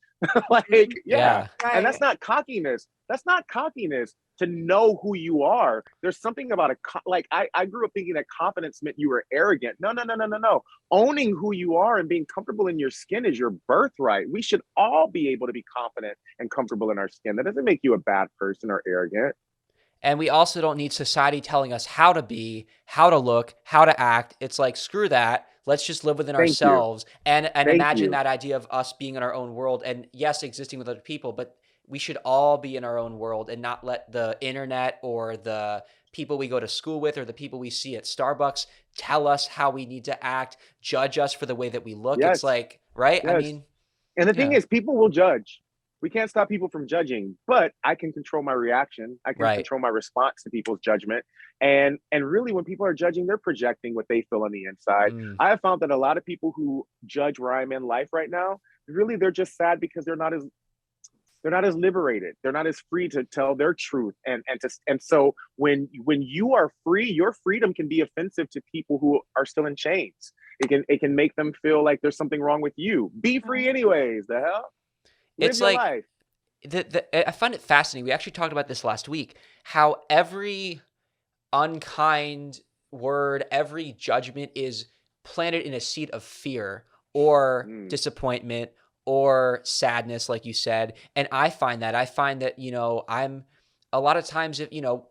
C: And that's not cockiness. That's not cockiness to know who you are. There's something about I grew up thinking that confidence meant you were arrogant. No. Owning who you are and being comfortable in your skin is your birthright. We should all be able to be confident and comfortable in our skin. That doesn't make you a bad person or arrogant.
A: And we also don't need society telling us how to be, how to look, how to act. It's like, screw that. Let's just live within ourselves and imagine that idea of us being in our own world, and yes, existing with other people, but we should all be in our own world and not let the internet or the people we go to school with or the people we see at Starbucks tell us how we need to act, judge us for the way that we look. It's like, right?
C: Yes.
A: I mean,
C: and the thing is, people will judge. We can't stop people from judging, but I can control my reaction. I can control my response to people's judgment. And really, when people are judging, they're projecting what they feel on the inside. I have found that a lot of people who judge where I'm in life right now, really, they're just sad because they're not as liberated. They're not as free to tell their truth. And so when you are free, your freedom can be offensive to people who are still in chains. It can make them feel like there's something wrong with you. Be free anyways. The hell?
A: It's like, I find it fascinating. We actually talked about this last week, how every unkind word, every judgment is planted in a seed of fear or disappointment or sadness, like you said. And I find that, I'm a lot of times, if,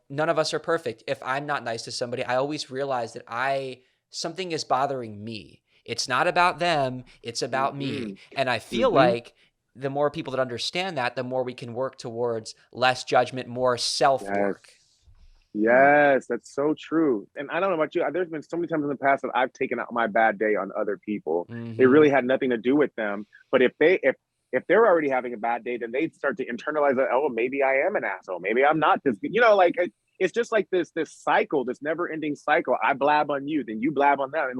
A: none of us are perfect. If I'm not nice to somebody, I always realize that something is bothering me. It's not about them. It's about me. And I feel like the more people that understand that, the more we can work towards less judgment, more self-work.
C: Yes, that's so true. And I don't know about you, there's been so many times in the past that I've taken out my bad day on other people. It really had nothing to do with them. But if they're already having a bad day, then they start to internalize that, oh, maybe I am an asshole. Maybe I'm not this good. It's just like this cycle, this never ending cycle. I blab on you, then you blab on them. And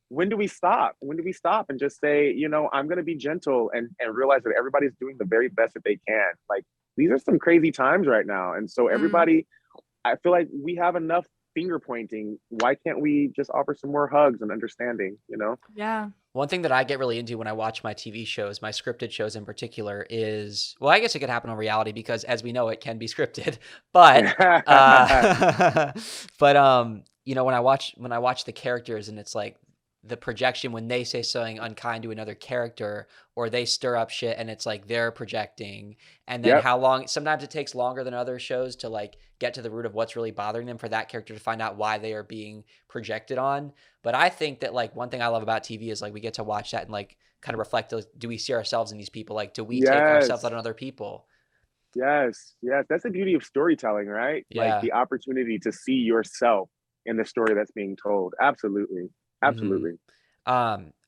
C: when do we stop? When do we stop and just say, I'm going to be gentle and realize that everybody's doing the very best that they can. Like, these are some crazy times right now. And so everybody, I feel like we have enough finger pointing. Why can't we just offer some more hugs and understanding,
B: Yeah.
A: One thing that I get really into when I watch my TV shows, my scripted shows in particular, is, well, I guess it could happen on reality because, as we know, it can be scripted. But, when I watch the characters and it's like the projection when they say something unkind to another character or they stir up shit and it's like they're projecting, and then
C: Yep.
A: how long sometimes it takes longer than other shows to like get to the root of what's really bothering them for that character to find out why they are being projected on. But I think that like one thing I love about TV is like we get to watch that and like kind of reflect, do we see ourselves in these people? Like, do we take ourselves
C: Yes.
A: out on other people?
C: Yes. That's the beauty of storytelling, right? Like
A: Yeah.
C: the opportunity to see yourself in the story that's being told. Absolutely. Absolutely.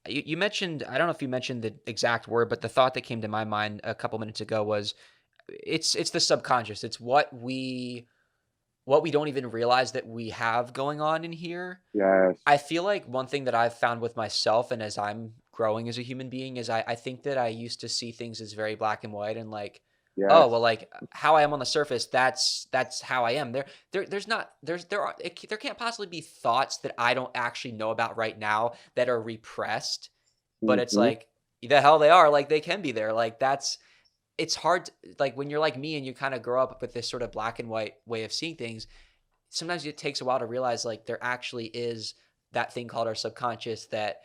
A: You mentioned, I don't know if you mentioned the exact word, but the thought that came to my mind a couple minutes ago was it's the subconscious. It's what we don't even realize that we have going on in here.
C: Yes.
A: I feel like one thing that I've found with myself and as I'm growing as a human being is I think that I used to see things as very black and white and like, oh,
C: Yes.
A: well, like how I am on the surface, that's how I am. There can't possibly be thoughts that I don't actually know about right now that are repressed, but it's
C: Mhm.
A: like the hell they are, like they can be there. Like it's hard like when you're like me and you kind of grow up with this sort of black and white way of seeing things, sometimes it takes a while to realize like there actually is that thing called our subconscious that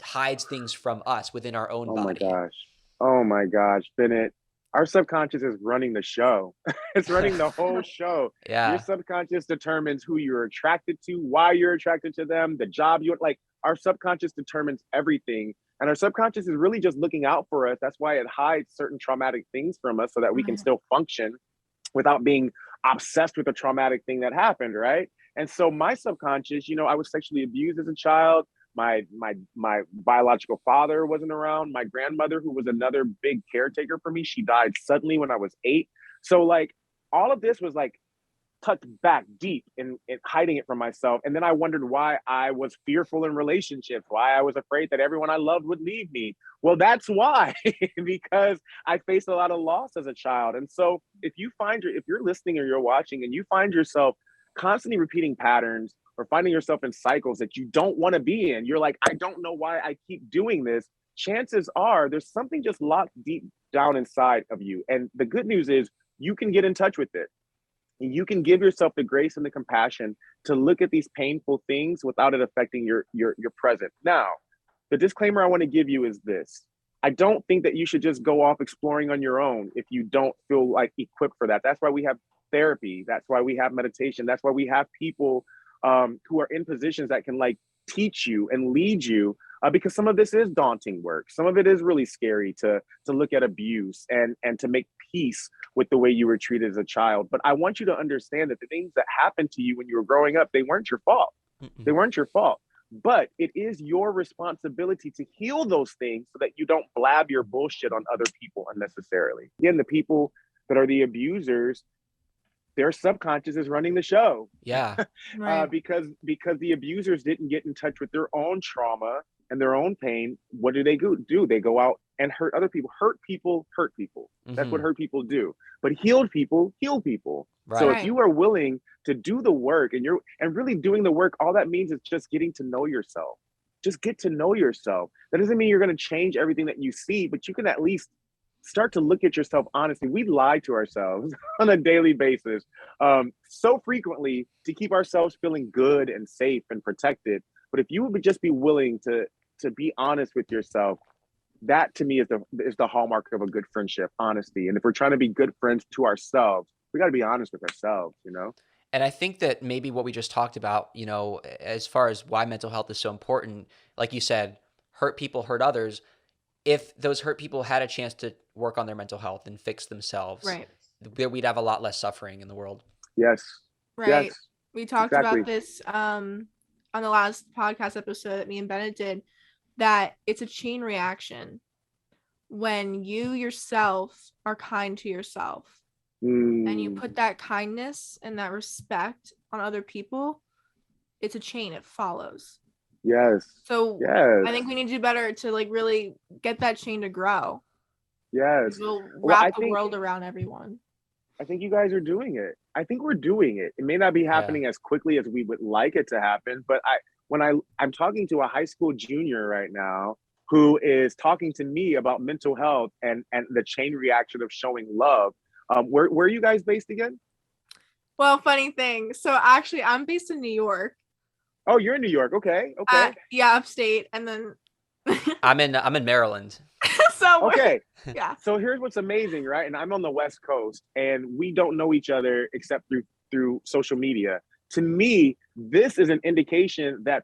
A: hides things from us within our own
C: Oh my
A: body.
C: gosh. Oh my gosh, Bennett. Our subconscious is running the show. It's running the whole show. Your
A: Yeah.
C: subconscious determines who you're attracted to, why you're attracted to them, the job you like. Our subconscious determines everything. And our subconscious is really just looking out for us. That's why it hides certain traumatic things from us so that we can still function without being obsessed with a traumatic thing that happened, right? And so my subconscious, I was sexually abused as a child. My biological father wasn't around. My grandmother, who was another big caretaker for me, she died suddenly when I was 8. So like all of this was like tucked back deep in hiding it from myself. And then I wondered why I was fearful in relationships, why I was afraid that everyone I loved would leave me. Well, that's why, because I faced a lot of loss as a child. And so if you're listening or you're watching and you find yourself constantly repeating patterns or finding yourself in cycles that you don't want to be in, you're like, I don't know why I keep doing this. Chances are there's something just locked deep down inside of you. And the good news is you can get in touch with it. You can give yourself the grace and the compassion to look at these painful things without it affecting your present. Now, the disclaimer I want to give you is this. I don't think that you should just go off exploring on your own if you don't feel like equipped for that. That's why we have therapy. That's why we have meditation. That's why we have people who are in positions that can like teach you and lead you, because some of this is daunting work. Some of it is really scary to look at abuse and to make peace with the way you were treated as a child. But I want you to understand that the things that happened to you when you were growing up, they weren't your fault. They weren't your fault. But it is your responsibility to heal those things so that you don't blab your bullshit on other people unnecessarily. Again, the people that are the abusers, their subconscious is running the show.
A: Yeah.
B: Right.
C: Because the abusers didn't get in touch with their own trauma and their own pain. What do? They go out and hurt other people. Hurt people hurt people. That's what hurt people do. But healed people heal people. So
A: Right.
C: if you are willing to do the work and really doing the work, all that means is just getting to know yourself. Just get to know yourself. That doesn't mean you're going to change everything that you see, but you can at least start to look at yourself honestly. We lie to ourselves on a daily basis so frequently to keep ourselves feeling good and safe and protected. But if you would just be willing to be honest with yourself, that to me is the hallmark of a good friendship, honesty. And if we're trying to be good friends to ourselves, we got to be honest with ourselves.
A: And I think that maybe what we just talked about, as far as why mental health is so important, like you said, hurt people hurt others. If those hurt people had a chance to work on their mental health and fix themselves,
B: Right.
A: we'd have a lot less suffering in the world.
C: Yes.
B: Right.
C: Yes.
B: We talked
C: Exactly.
B: about this on the last podcast episode that me and Bennett did, that it's a chain reaction. When you yourself are kind to yourself and you put that kindness and that respect on other people, it's a chain, it follows.
C: Yes.
B: So
C: Yes.
B: I think we need to do better to like really get that chain to grow.
C: Yes.
B: We'll
C: Well,
B: wrap the world around everyone.
C: I think you guys are doing it. I think we're doing it. It may not be happening as quickly as we would like it to happen, but I'm talking to a high school junior right now who is talking to me about mental health and the chain reaction of showing love. Where are you guys based again?
B: Well, funny thing. So actually, I'm based in New York.
C: Oh, you're in New York. Okay. Okay.
B: Yeah, upstate, and then
A: I'm in Maryland.
B: so
C: okay.
B: Yeah.
C: So here's what's amazing, right? And I'm on the West Coast, and we don't know each other except through social media. To me, this is an indication that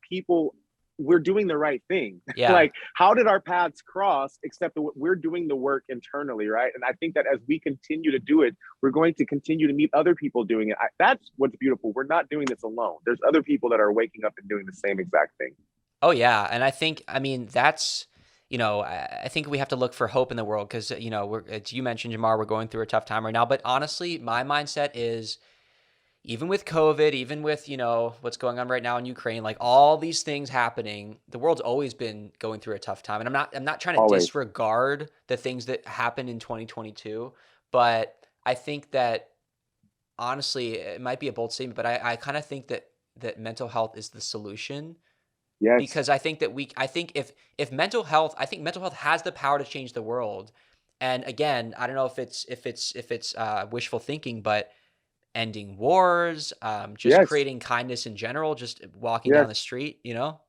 C: we're doing the right thing.
A: Yeah.
C: Like, how did our paths cross except that we're doing the work internally, right? And I think that as we continue to do it, we're going to continue to meet other people doing it. That's what's beautiful. We're not doing this alone. There's other people that are waking up and doing the same exact thing.
A: Oh yeah, and I mean that's, I think we have to look for hope in the world because as you mentioned, Jamar, we're going through a tough time right now. But honestly, my mindset is, even with COVID, even with what's going on right now in Ukraine, like all these things happening, the world's always been going through a tough time. And I'm not trying to
C: Always.
A: disregard the things that happened in 2022, but I think that honestly, it might be a bold statement, but I kind of think that mental health is the solution.
C: Yes.
A: Because I think that I think if mental health, I think mental health has the power to change the world. And again, I don't know if it's wishful thinking, but ending wars, just
C: Yes.
A: creating kindness in general, just walking
C: Yes.
A: down the street,
C: Yes.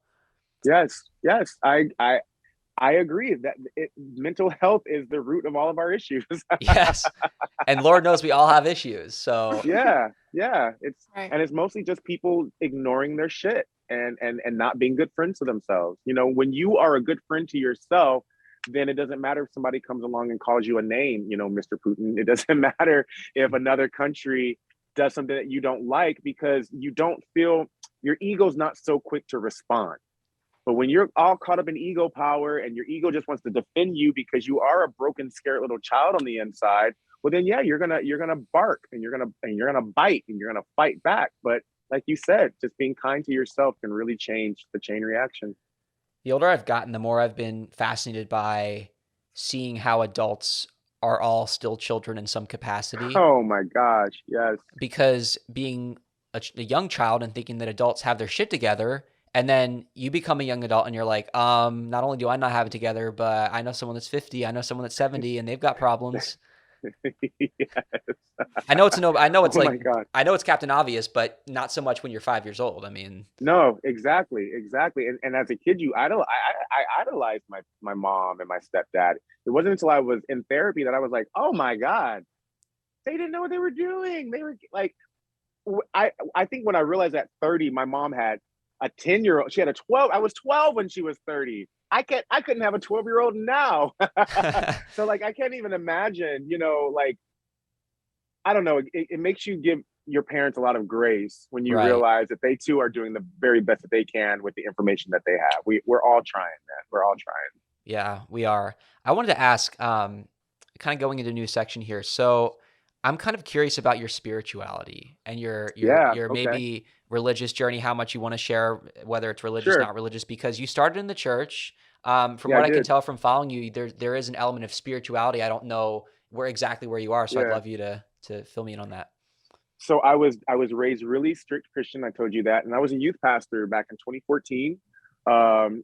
C: I agree that mental health is the root of all of our issues.
A: Yes. And Lord knows we all have issues. So
C: yeah. It's
B: Right.
C: and it's mostly just people ignoring their shit and not being good friends to themselves. When you are a good friend to yourself, then it doesn't matter if somebody comes along and calls you a name, Mr. Putin. It doesn't matter if another country does something that you don't like, because you don't feel, your ego's not so quick to respond. But when you're all caught up in ego power and your ego just wants to defend you because you are a broken, scared little child on the inside, well then you're gonna bark and you're gonna bite and you're gonna fight back. But like you said, just being kind to yourself can really change the chain reaction.
A: The older I've gotten, the more I've been fascinated by seeing how adults are all still children in some capacity.
C: Oh my gosh, yes.
A: Because being a young child and thinking that adults have their shit together, and then you become a young adult and you're like, not only do I not have it together, but I know someone that's 50, I know someone that's 70, and they've got problems.
C: Yes.
A: I know it's
C: Oh my God.
A: I know it's Captain Obvious, but not so much when you're 5 years old. I mean,
C: No, exactly. And as a kid, I idolized my mom and my stepdad. It wasn't until I was in therapy that I was like, oh my God, they didn't know what they were doing. They were like, I think when I realized at 30, my mom had a 10-year-old. She had a 12. I was 12 when she was 30. I couldn't have a 12-year-old now. So like, I can't even imagine, like, I don't know. It makes you give your parents a lot of grace when you realize that they too are doing the very best that they can with the information that they have. We're all trying, man. We're all trying.
A: Yeah, we are. I wanted to ask, kind of going into a new section here. So I'm kind of curious about your spirituality and your maybe religious journey, how much you want to share, whether it's religious, not religious, because you started in the church. From what I can tell from following you, there is an element of spirituality. I don't know exactly where you are, so I'd love you to fill me in on that.
C: So I was raised really strict Christian. I told you that, and I was a youth pastor back in 2014.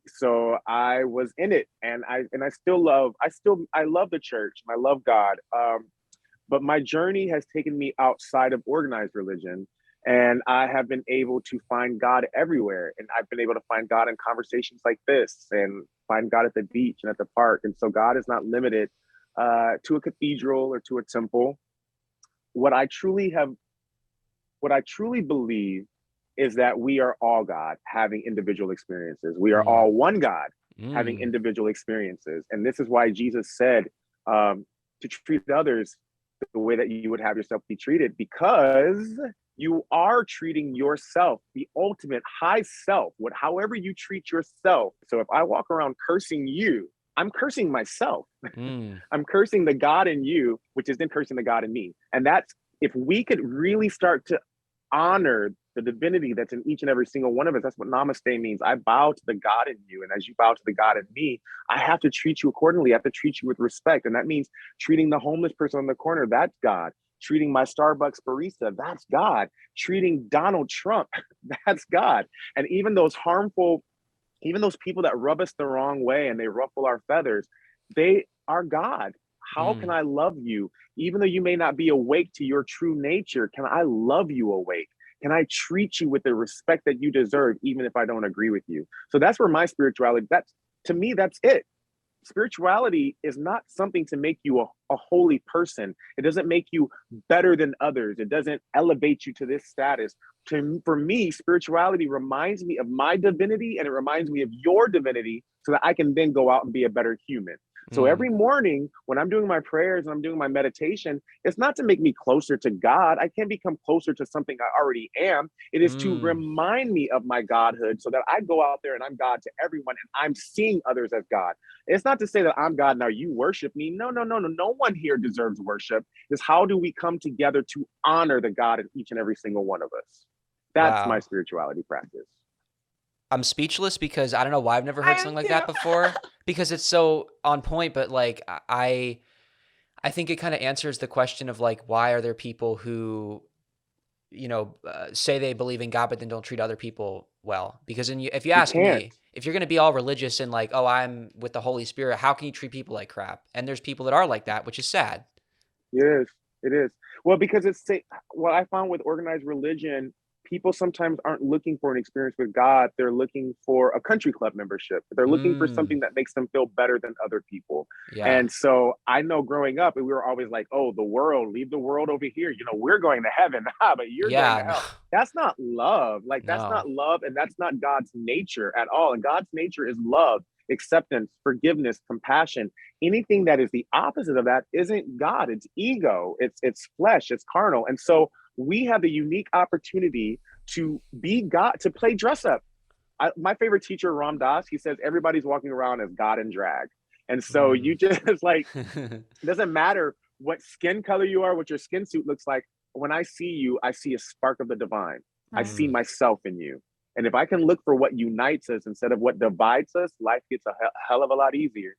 C: So I was in it, and I love the church, and I love God. But my journey has taken me outside of organized religion, and I have been able to find God everywhere. And I've been able to find God in conversations like this, and find God at the beach and at the park. And so God is not limited to a cathedral or to a temple. What I truly believe is that we are all God having individual experiences. We are all one God having individual experiences. And this is why Jesus said to treat others the way that you would have yourself be treated, because you are treating yourself, the ultimate high self, however you treat yourself. So if I walk around cursing you, I'm cursing myself. I'm cursing the God in you, which is then cursing the God in me. And that's, if we could really start to honor the divinity that's in each and every single one of us. That's what namaste means. I bow to the God in you. And as you bow to the God in me, I have to treat you accordingly. I have to treat you with respect. And that means treating the homeless person on the corner, that's God. Treating my Starbucks barista, that's God. Treating Donald Trump, that's God. And even those people that rub us the wrong way and they ruffle our feathers, they are God. How can I love you? Even though you may not be awake to your true nature, can I love you awake? Can I treat you with the respect that you deserve, even if I don't agree with you? So that's where my spirituality, to me, that's it. Spirituality is not something to make you a holy person. It doesn't make you better than others. It doesn't elevate you to this status. For me, spirituality reminds me of my divinity, and it reminds me of your divinity, so that I can then go out and be a better human. So every morning when I'm doing my prayers and I'm doing my meditation, it's not to make me closer to God. I can't become closer to something I already am. It is to remind me of my godhood, so that I go out there and I'm God to everyone and I'm seeing others as God. It's not to say that I'm God, now you worship me. No. No one here deserves worship. It's how do we come together to honor the God in each and every single one of us. That's my spirituality practice.
A: I'm speechless because I don't know why I've never heard something like that before, because it's so on point. But like, I think it kind of answers the question of like, why are there people who, say they believe in God, but then don't treat other people well? Because if you ask me, if you're going to be all religious and like, oh, I'm with the Holy Spirit, how can you treat people like crap? And there's people that are like that, which is sad.
C: It is. Well, because what I found with organized religion, people sometimes aren't looking for an experience with God. They're looking for a country club membership. They're looking for something that makes them feel better than other people. Yeah. And so I know growing up, we were always like, oh, the world, leave the world over here. We're going to heaven, but you're going to hell. That's not love. That's not love. And that's not God's nature at all. And God's nature is love, acceptance, forgiveness, compassion. Anything that is the opposite of that isn't God. It's ego. It's flesh. It's carnal. And so we have the unique opportunity to be God, to play dress up. My favorite teacher, Ram Dass, he says everybody's walking around as God in drag. And so you just it doesn't matter what skin color you are, what your skin suit looks like. When I see you, I see a spark of the divine. I see myself in you. And if I can look for what unites us instead of what divides us, life gets a hell of a lot easier.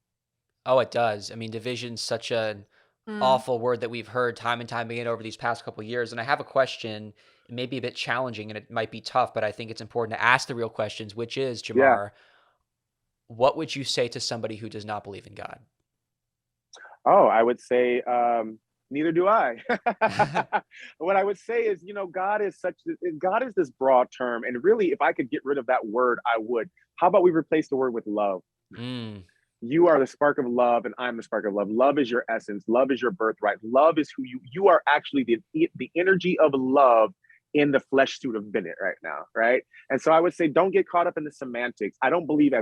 A: Oh, it does. I mean, division's such an awful word that we've heard time and time again over these past couple of years. And I have a question, it may be a bit challenging and it might be tough, but I think it's important to ask the real questions, which is, Jamar, what would you say to somebody who does not believe in God?
C: Oh, I would say, neither do I. What I would say is, God is this broad term. And really, if I could get rid of that word, I would. How about we replace the word with love? You are the spark of love and I'm the spark of love. Love is your essence. Love is your birthright. Love is who you are, actually the energy of love in the flesh suit of Bennett right now, right? And so I would say, don't get caught up in the semantics. I don't believe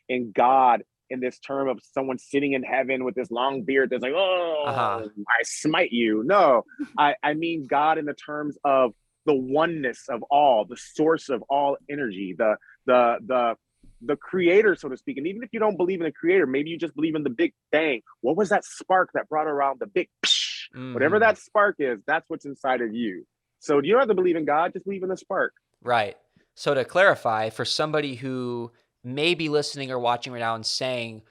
C: in God in this term of someone sitting in heaven with this long beard that's like, I smite you. No, I mean God in the terms of the oneness of all, the source of all energy, the creator, so to speak. And even if you don't believe in the creator, maybe you just believe in the big bang. What was that spark that brought around the big psh? Whatever that spark is, that's what's inside of you. So you don't have to believe in God, just believe in the spark.
A: Right. So to clarify, for somebody who may be listening or watching right now and saying,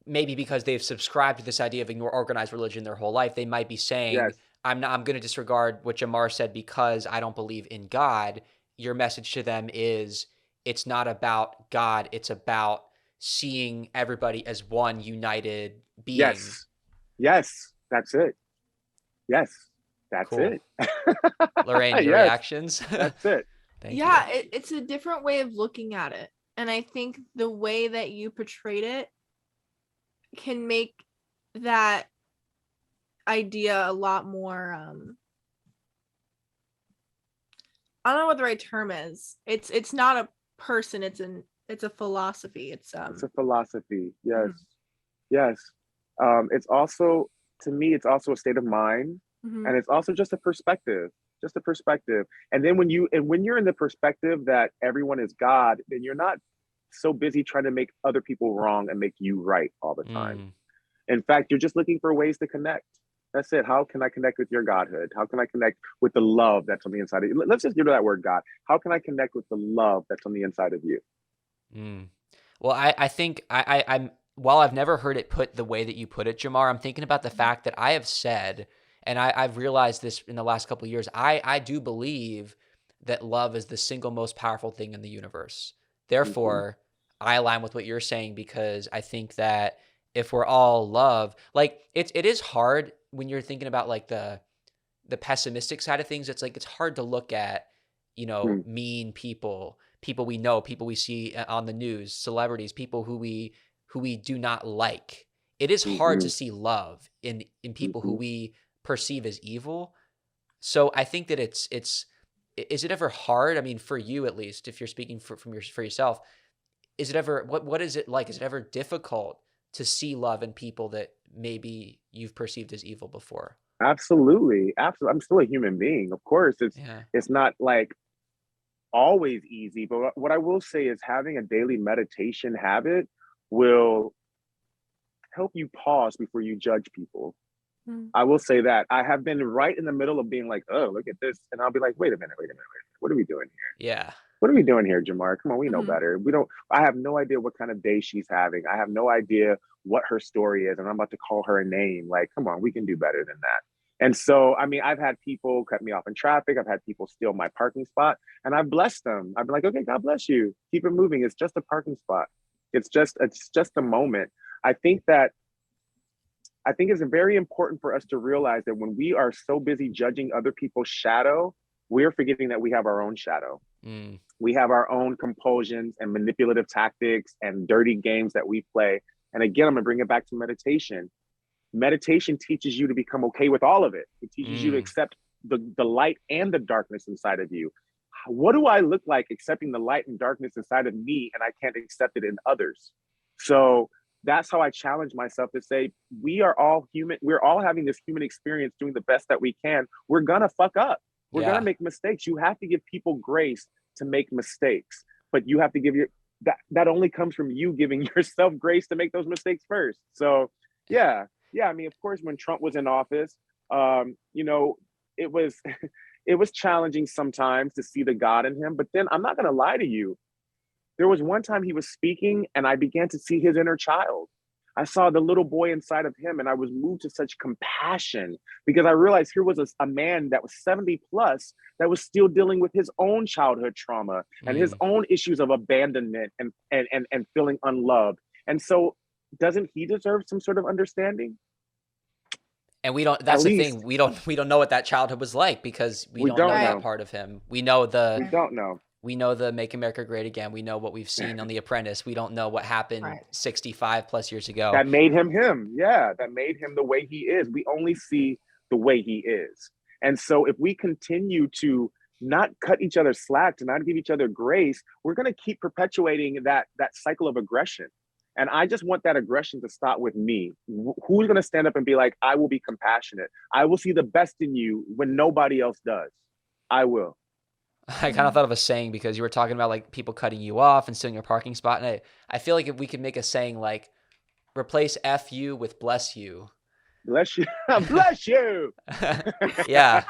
A: maybe because they've subscribed to this idea of ignore organized religion their whole life, they might be saying, I'm going to disregard what Jamar said because I don't believe in God. Your message to them is, it's not about God. It's about seeing everybody as one united being.
C: Yes. That's it. Yes. That's it.
A: Lorraine, your reactions?
C: That's it.
A: Thank you.
B: It's a different way of looking at it. And I think the way that you portrayed it can make that idea a lot more, I don't know what the right term is. It's not a person, it's a philosophy. It's a
C: philosophy. Yes. It's also, to me, it's also a state of mind, and it's also just a perspective. And then when you're in the perspective that everyone is God, then you're not so busy trying to make other people wrong and make you right all the time. In fact, you're just looking for ways to connect. That's it. How can I connect with your Godhood? How can I connect with the love that's on the inside of you? Let's just give it that word, God. How can I connect with the love that's on the inside of you?
A: Mm. Well, I think I'm while I've never heard it put the way that you put it, Jamar, I'm thinking about the fact that I have said, and I've realized this in the last couple of years, I do believe that love is the single most powerful thing in the universe. Therefore, I align with what you're saying because I think that if we're all love, like it is hard when you're thinking about like the pessimistic side of things. It's like it's hard to look at,
C: Mm-hmm.
A: mean people, people we know, people we see on the news, celebrities, people who we do not like. It is hard
C: Mm-hmm.
A: to see love in people who
C: Mm-hmm.
A: we perceive as evil. So I think that it's is it ever hard? I mean, for you at least, if you're speaking for yourself, is it ever what is it like? Is it ever difficult to see love in people that maybe you've perceived as evil before?
C: Absolutely. Absolutely. I'm still a human being. Of course,
A: Yeah.
C: it's not like always easy, but what I will say is having a daily meditation habit will help you pause before you judge people.
B: Mm.
C: I will say that I have been right in the middle of being like, oh, look at this. And I'll be like, wait a minute, wait a minute, wait a minute. What are we doing here?
A: Yeah.
C: What are we doing here, Jamar? Come on, we know
B: Mhm.
C: better. I have no idea what kind of day she's having. I have no idea what her story is. And I'm about to call her a name. Like, come on, we can do better than that. And so, I mean, I've had people cut me off in traffic. I've had people steal my parking spot and I've blessed them. I've been like, okay, God bless you. Keep it moving. It's just a parking spot. It's just a moment. I think it's very important for us to realize that when we are so busy judging other people's shadow, we're forgetting that we have our own shadow.
A: Mm.
C: We have our own compulsions and manipulative tactics and dirty games that we play. And again, I'm gonna bring it back to meditation. Meditation teaches you to become okay with all of it. It teaches you to accept the light and the darkness inside of you. What do I look like accepting the light and darkness inside of me and I can't accept it in others? So that's how I challenge myself to say, we are all human. We're all having this human experience doing the best that we can. We're gonna fuck up. We're
A: Yeah.
C: gonna make mistakes. You have to give people grace to make mistakes, but you have to give that only comes from you giving yourself grace to make those mistakes first. So yeah. I mean, of course, when Trump was in office, it was it was challenging sometimes to see the God in him. But then I'm not gonna lie to you. There was one time he was speaking and I began to see his inner child. I saw the little boy inside of him and I was moved to such compassion because I realized here was a man that was 70 plus that was still dealing with his own childhood trauma and his own issues of abandonment and feeling unloved. And so doesn't he deserve some sort of understanding?
A: And we don't,
C: At
A: that's the
C: least
A: thing. We don't know what that childhood was like because we
C: we
A: don't know
C: don't
A: that
C: know.
A: part of him. We know the
C: We don't know.
A: Make America Great Again. We know what we've seen on The Apprentice. We don't know what happened
B: Right.
A: 65 plus years ago.
C: That made him him. Yeah, that made him the way he is. We only see the way he is. And so if we continue to not cut each other slack, to not give each other grace, we're going to keep perpetuating that cycle of aggression. And I just want that aggression to stop with me. Who's going to stand up and be like, I will be compassionate. I will see the best in you when nobody else does. I will.
A: I kind of thought of a saying because you were talking about like people cutting you off and stealing your parking spot. And I feel like if we could make a saying like replace F you with bless you.
C: Bless you. Bless you.
A: Yeah.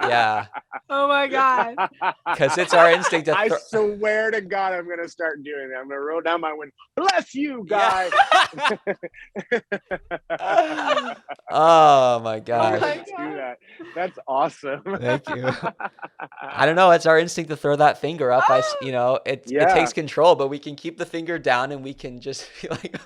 A: Yeah.
B: Oh my God.
A: Because it's our instinct to
C: I swear to God, I'm going to start doing that. I'm going to roll down my window. Bless you, guy.
A: Oh my gosh.
B: my
C: Do that. That's awesome.
A: Thank you. I don't know. It's our instinct to throw that finger up. It takes control, but we can keep the finger down and we can just be like,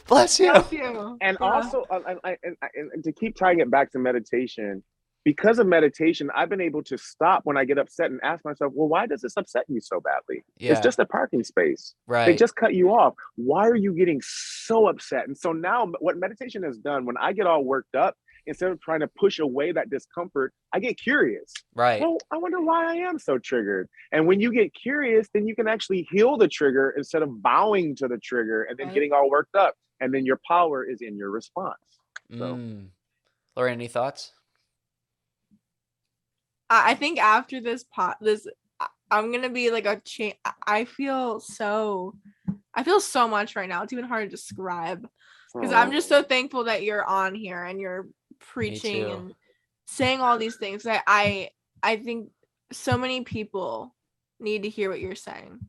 A: bless you.
B: Bless you.
C: And
B: Yeah.
C: also, and to keep tying it back to meditation, because of meditation, I've been able to stop when I get upset and ask myself, well, why does this upset you so badly?
A: Yeah.
C: It's just a parking space.
A: Right.
C: They just cut you off. Why are you getting so upset? And so now what meditation has done, when I get all worked up, instead of trying to push away that discomfort, I get curious.
A: Right.
C: Well, I wonder why I am so triggered. And when you get curious, then you can actually heal the trigger instead of bowing to the trigger and then getting all worked up. And then your power is in your response. So.
A: Lorraine, any thoughts?
B: I think after this I'm gonna be like a change. I feel so much right now. It's even hard to describe because I'm just so thankful that you're on here and you're preaching
A: too.
B: and saying all these things. I think so many people need to hear what you're saying.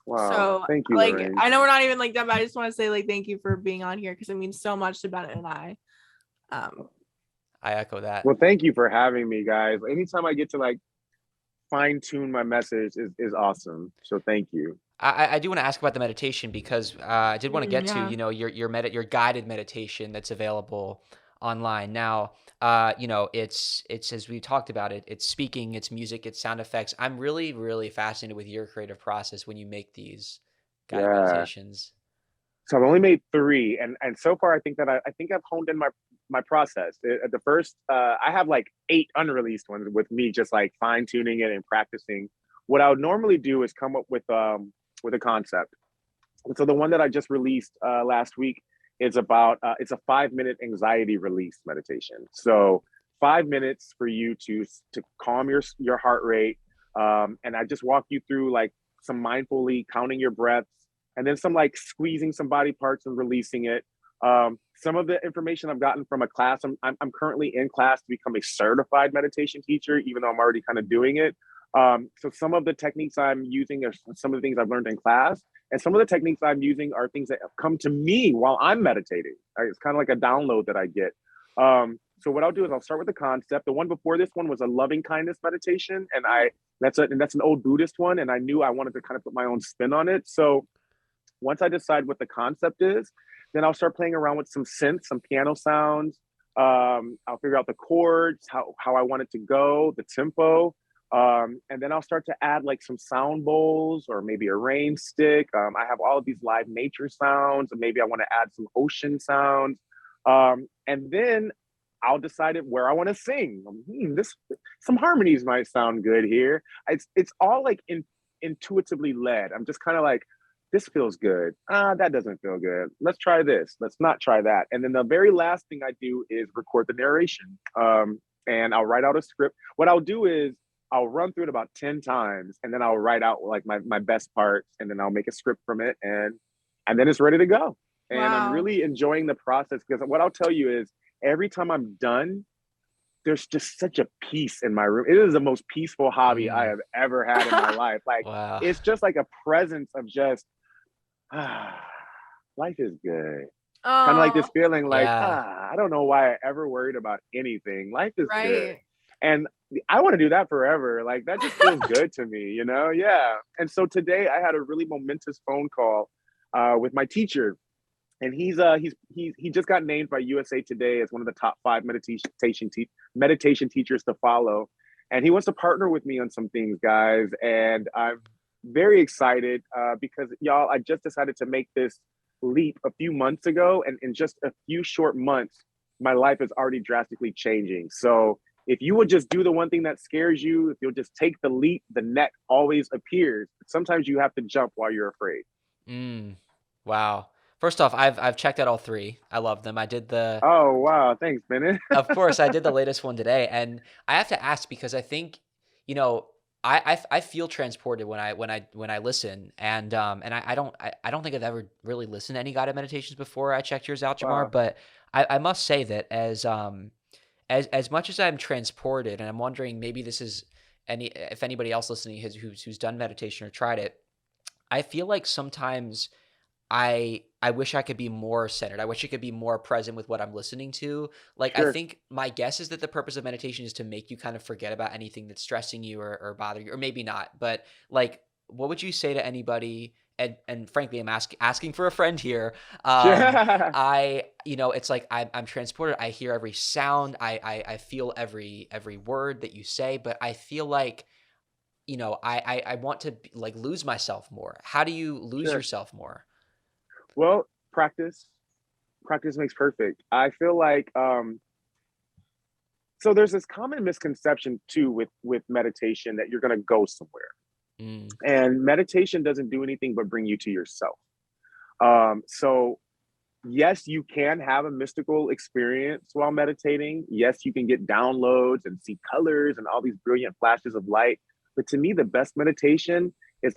C: Wow.
B: So
C: Thank you,
B: like
C: Lorraine.
B: I know we're not even like done, but I just want to say like thank you for being on here because it means so much to Bennett and I.
A: I echo that.
C: Well, thank you for having me, guys. Anytime I get to like fine tune my message is awesome. So thank you.
A: I do want to ask about the meditation because I did want to get to,
B: Yeah.
A: you know, your guided meditation that's available online. Now, you know, it's as we talked about it, it's speaking, it's music, it's sound effects. I'm really, really fascinated with your creative process when you make these guided
C: Yeah.
A: meditations.
C: So I've only made 3, and so far I think I've honed in my process. The first I have like 8 unreleased ones with me just like fine tuning it and practicing. What I would normally do is come up with a concept. And so the one that I just released last week is about it's a 5-minute anxiety release meditation. So 5 minutes for you to calm your heart rate, and I just walk you through like some mindfully counting your breaths, and then some like squeezing some body parts and releasing it. Some of the information I've gotten from a class. I'm currently in class to become a certified meditation teacher, even though I'm already kind of doing it. So some of the techniques I'm using are some of the things I've learned in class, and some of the techniques I'm using are things that have come to me while I'm meditating. It's kind of like a download that I get. So what I'll do is I'll start with the concept. The one before this one was a loving kindness meditation, and that's an old Buddhist one, and I knew I wanted to kind of put my own spin on it. So once I decide what the concept is, then I'll start playing around with some synths, some piano sounds. I'll figure out the chords, how I want it to go, the tempo. And then I'll start to add like some sound bowls or maybe a rain stick. I have all of these live nature sounds, and maybe I want to add some ocean sounds. And then I'll decide where I want to sing. Some harmonies might sound good here. It's all like intuitively led. I'm just kind of like, this feels good. That doesn't feel good. Let's try this. Let's not try that. And then the very last thing I do is record the narration. And I'll write out a script. What I'll do is I'll run through it about 10 times, and then I'll write out like my best parts, and then I'll make a script from it, and then it's ready to go. And I'm really enjoying the process, because what I'll tell you is every time I'm done, there's just such a peace in my room. It is the most peaceful hobby I have ever had in my life. Like,
A: wow.
C: It's just like a presence of just, life is good. Kind of like this feeling like, I don't know why I ever worried about anything. Life is good. And I want to do that forever. Like, that just feels good to me, you know? Yeah. And so today I had a really momentous phone call with my teacher. And he just got named by USA Today as one of the top 5 meditation teachers to follow. And he wants to partner with me on some things, guys. And I'm very excited because, y'all, I just decided to make this leap a few months ago. And in just a few short months, my life is already drastically changing. So if you would just do the one thing that scares you, if you'll just take the leap, the net always appears. Sometimes you have to jump while you're afraid.
A: Wow. First off, I've checked out all 3. I love them. I did the.
C: Oh wow! Thanks, Bennett.
A: Of course, I did the latest one today, and I have to ask because I think, you know, I feel transported when I listen, and I don't think I've ever really listened to any guided meditations before I checked yours out, Jamar.
C: Wow.
A: But I must say that as much as I'm transported, and I'm wondering maybe this is if anybody else listening who's done meditation or tried it, I feel like sometimes I wish I could be more centered. I wish I could be more present with what I'm listening to. Like,
C: Sure.
A: I think my guess is that the purpose of meditation is to make you kind of forget about anything that's stressing you or bothering you, or maybe not. But like, what would you say to anybody? And frankly, I'm asking for a friend here. It's like I'm transported. I hear every sound. I feel every word that you say, but I feel like, you know, I want to like lose myself more. How do you lose yourself more?
C: Well, practice makes perfect. I feel like, so there's this common misconception too with meditation that you're going to go somewhere. And meditation doesn't do anything but bring you to yourself. So yes, you can have a mystical experience while meditating. Yes, you can get downloads and see colors and all these brilliant flashes of light. But to me, the best meditation is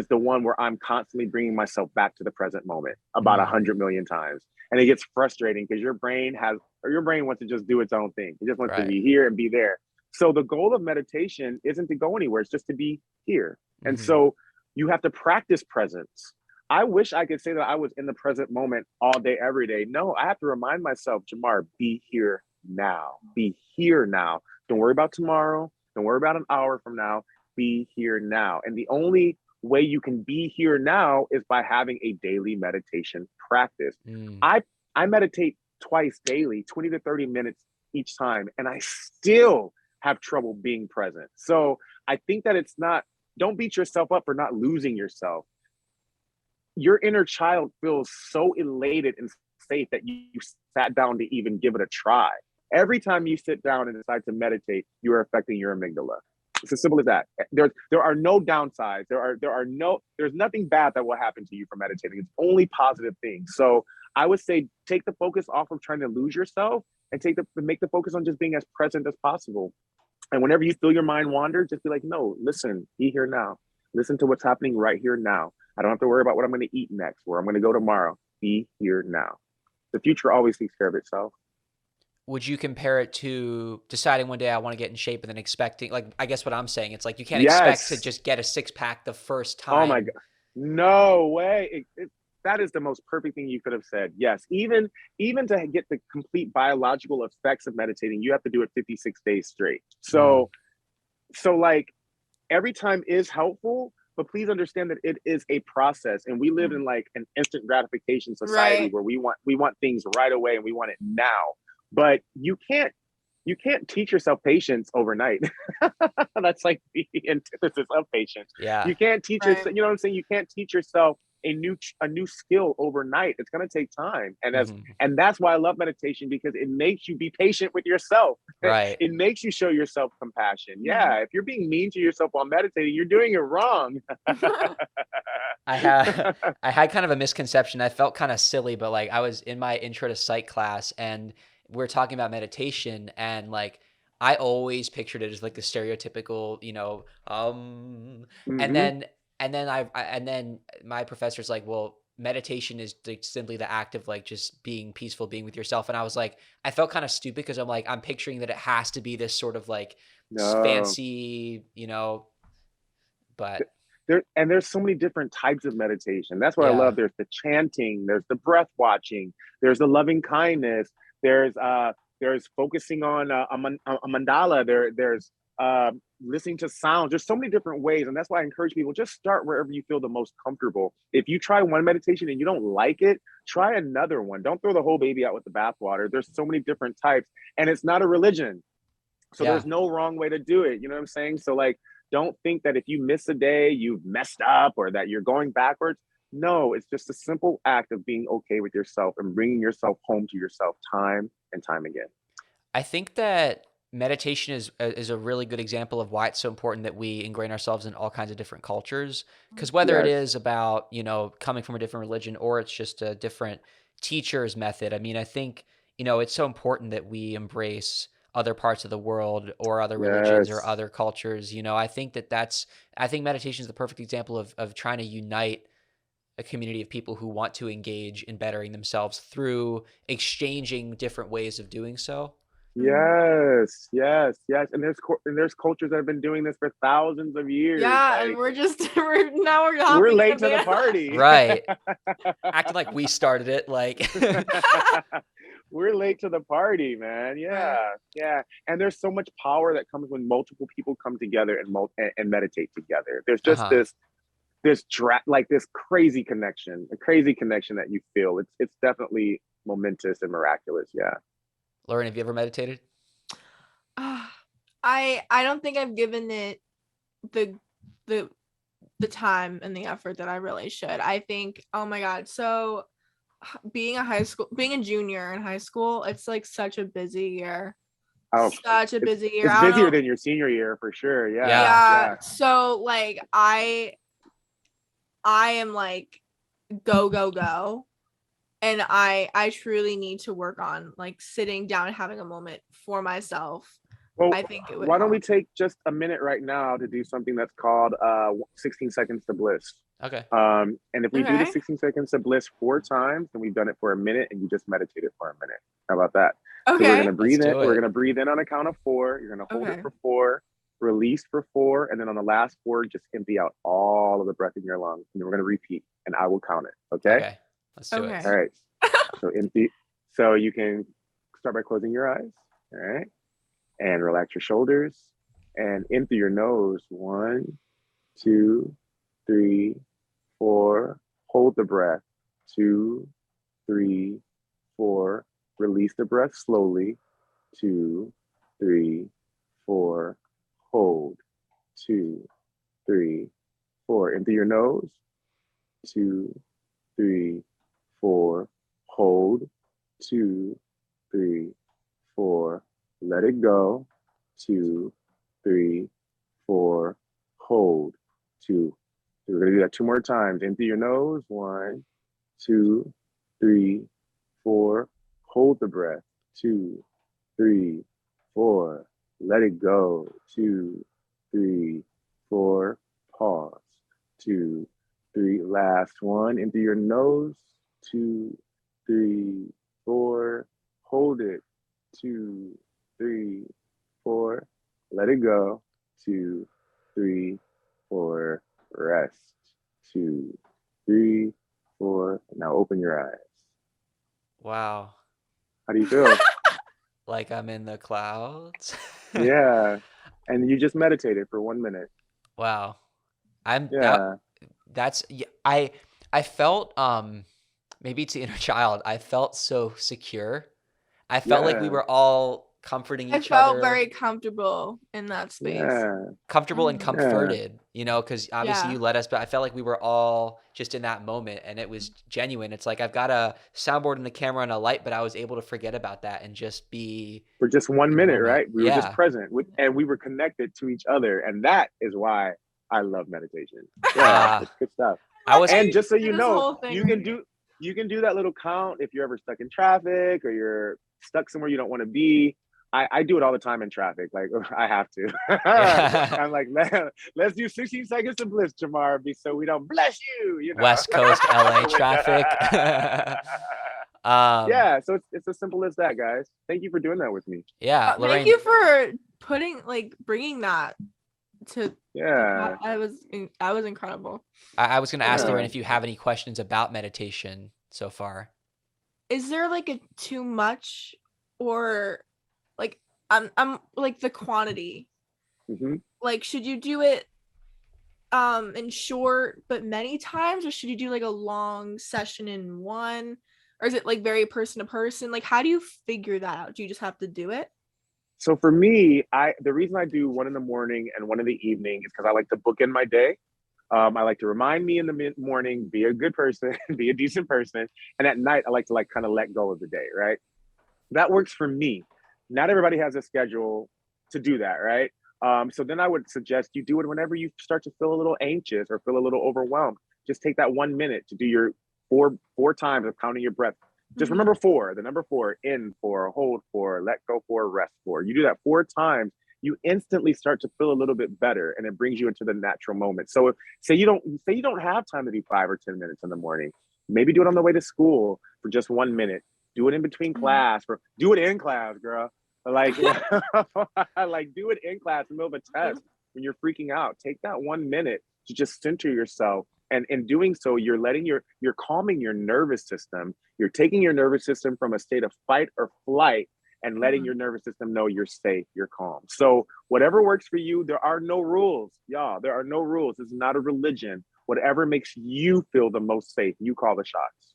C: the one where I'm constantly bringing myself back to the present moment about 100 million times. And it gets frustrating because your brain has or your brain wants to just do its own thing. It just wants to
A: Right.
C: be here and be there. So the goal of meditation isn't to go anywhere. It's just to be here. And
A: Mhm.
C: so you have to practice presence. I wish I could say that I was in the present moment all day, every day. No, I have to remind myself, Jamar, be here now. Be here now. Don't worry about tomorrow. Don't worry about an hour from now. Be here now. And the only way you can be here now is by having a daily meditation practice.
A: Mm.
C: I meditate twice daily, 20 to 30 minutes each time, and I still have trouble being present. So I think that don't beat yourself up for not losing yourself. Your inner child feels so elated and safe that you sat down to even give it a try. Every time you sit down and decide to meditate, you are affecting your amygdala. It's as simple as that. There are no downsides. There's nothing bad that will happen to you from meditating. It's only positive things. So I would say take the focus off of trying to lose yourself and make the focus on just being as present as possible. And whenever you feel your mind wander, just be like, no, listen, be here now. Listen to what's happening right here now. I don't have to worry about what I'm going to eat next, where I'm going to go tomorrow. Be here now. The future always takes care of itself.
A: Would you compare it to deciding one day I want to get in shape and then expecting, like, I guess what I'm saying, it's like you can't expect to
C: Yes.
A: just get a six pack the first time.
C: Oh my God. No way. That is the most perfect thing you could have said. Yes. Even to get the complete biological effects of meditating, you have to do it 56 days straight. So like every time is helpful, but please understand that it is a process, and we live in like an instant gratification society
B: Right.
C: where we want things right away and we want it now. But you can't teach yourself patience overnight. That's like the antithesis of patience.
A: Yeah.
C: You can't teach
B: Right.
C: yourself, you know what I'm saying? You can't teach yourself a new skill overnight. It's going to take time. And that's why I love meditation, because it makes you be patient with yourself.
A: Right.
C: It makes you show yourself compassion. Yeah, if you're being mean to yourself while meditating, you're doing it wrong.
A: I had kind of a misconception. I felt kind of silly, but like I was in my intro to psych class and we're talking about meditation, and like I always pictured it as like the stereotypical, and
C: Mhm.
A: then and then my professor's like, well, meditation is simply the act of like just being peaceful, being with yourself. And I was like, I felt kind of stupid because I'm picturing that it has to be this sort of like
C: No.
A: fancy, but
C: There's so many different types of meditation. That's what I
A: yeah.
C: love. There's the chanting, there's the breath watching, there's the loving kindness, there's focusing on a mandala, there's listening to sounds. There's so many different ways, and that's why I encourage people, just start wherever you feel the most comfortable. If you try one meditation and you don't like it, try another one. Don't throw the whole baby out with the bathwater. There's so many different types, and it's not a religion. So
A: Yeah.
C: there's no wrong way to do it. You know what I'm saying? So like, don't think that if you miss a day, you've messed up or that you're going backwards. No, it's just a simple act of being okay with yourself and bringing yourself home to yourself time and time again.
A: I think that meditation is a really good example of why it's so important that we ingrain ourselves in all kinds of different cultures. Because whether it
C: Yes.
A: is about, coming from a different religion or it's just a different teacher's method, I mean, I think, it's so important that we embrace other parts of the world or other religions or
C: Yes.
A: other cultures. I think I think meditation is the perfect example of trying to unite a community of people who want to engage in bettering themselves through exchanging different ways of doing so.
C: Yes. And there's cultures that have been doing this for thousands of years.
B: Yeah, and
C: Like,
B: we're hopping
C: we're
B: in
C: late
B: a
C: to the
B: band.
C: party.
A: Right. Acting like we started it, like
C: We're late to the party, man. Yeah,
B: Right.
C: yeah. And there's so much power that comes when multiple people come together and meditate together. There's just
A: Uh-huh.
C: this crazy connection, a crazy connection that you feel. It's definitely momentous and miraculous. Yeah.
A: Lorraine, have you ever meditated?
B: I don't think I've given it the time and the effort that I really should. I think, oh my God. So being a junior in high school, it's like such a busy year.
C: Oh,
B: Such a busy year.
C: it's
B: I don't
C: busier
B: know.
C: than your senior year for sure. Yeah.
A: Yeah.
B: So like I am like go. And I truly need to work on like sitting down and having a moment for myself.
C: Well,
B: I think it would
C: why don't we
B: help.
C: take just a minute right now to do something that's called 16 seconds to bliss.
A: Okay.
C: And if we do the
B: Okay.
C: 16 seconds to bliss 4 times, then we've done it for a minute and you just meditated for a minute. How about that? So we're
B: Okay.
C: gonna breathe in.
A: do
C: We're
A: it.
C: gonna breathe in on a count of 4. You're gonna hold it
B: Okay.
C: for 4, release for 4, and then on the last 4, just empty out all of the breath in your lungs. And then we're gonna repeat, and I will count it. Okay.
A: Okay. Let's do it.
B: Okay.
C: All right. So empty. So you can start by closing your eyes. All right. And relax your shoulders. And in through your nose. 1, 2, 3, 4. Hold the breath. 2, 3, 4. Release the breath slowly. 2, 3, 4. Hold. 2, 3, 4. In through your nose. 2, 3, 4. Hold. 2, 3, 4. Let it go. 2, 3, 4. Hold. 2. We're gonna do that 2 more times. In through your nose. 1, 2, 3, 4. Hold the breath. 2, 3, 4. Let it go. 2, 3, 4. Pause. 2, 3. Last one. In through your nose. 2, 3, 4. Hold it. 2, 3, 4. Let it go. 2, 3, 4. Rest. 2, 3, 4. Now open your eyes.
A: Wow.
C: How do you feel?
A: Like I'm in the clouds.
C: Yeah. And you just meditated for 1 minute.
A: Wow. I'm
C: Yeah.
A: that's yeah, I felt maybe to inner child, I felt so secure. I felt like we
C: Yeah.
A: were all comforting
B: I
A: each
B: felt
A: other,
B: very comfortable in that space.
C: Yeah.
A: comfortable and
B: Mhm.
C: Yeah.
A: comforted, because obviously
B: Yeah.
A: you led us, but I felt like we were all just in that moment and it was genuine. It's like I've got a soundboard and a camera and a light, but I was able to forget about that and just be
C: For just 1
A: in the
C: minute,
A: moment.
C: right? We were just
A: Yeah.
C: present and we were connected to each other. And that is why I love meditation. Yeah.
A: Ah,
C: It's good stuff.
A: I was
C: And just so
B: did
C: you
B: this
C: know,
B: whole thing
C: you
B: right
C: can
B: here.
C: do that little count if you're ever stuck in traffic or you're stuck somewhere you don't want to be. I do it all the time in traffic. Like I have to.
A: yeah.
C: I'm like, let's do 16 seconds of bliss, Jamar, so we don't bless you, you know.
A: West Coast LA traffic.
C: Yeah, so it's as simple as that, guys. Thank you for doing that with me.
A: Yeah,
B: Thank
A: Lorraine.
B: you for bringing that to
C: Yeah.
B: I was incredible.
A: I was going to ask
C: Yeah.
A: Lorraine if you have any questions about meditation so far.
B: Is there like a too much or like I'm like the quantity?
C: hmm
B: Like should you do it in short but many times, or should you do like a long session in one, or is it like very person to person? Like how do you figure that out? Do you just have to do it?
C: So for me, the reason I do one in the morning and one in the evening is because I like to bookend my day. I like to remind me in the morning, be a good person, be a decent person, and at night I like to kind of let go of the day, right? That works for me. Not everybody has a schedule to do that, right? So then I would suggest you do it whenever you start to feel a little anxious or feel a little overwhelmed. Just take that 1 minute to do your four times of counting your breath. Just remember 4, the number 4, in 4, hold 4, let go 4, rest 4. You do that 4 times, you instantly start to feel a little bit better, and it brings you into the natural moment. So say you don't have time to do 5 or 10 minutes in the morning, maybe do it on the way to school for just 1 minute. Do it in between class, or do it in class, girl. Like, like do it in class in the middle of a test when you're freaking out. Take that 1 minute to just center yourself. And in doing so, you're calming your nervous system. You're taking your nervous system from a state of fight or flight and letting your nervous system know you're safe, you're calm. So whatever works for you, there are no rules. Y'all, there are no rules. This is not a religion. Whatever makes you feel the most safe, you call the shots.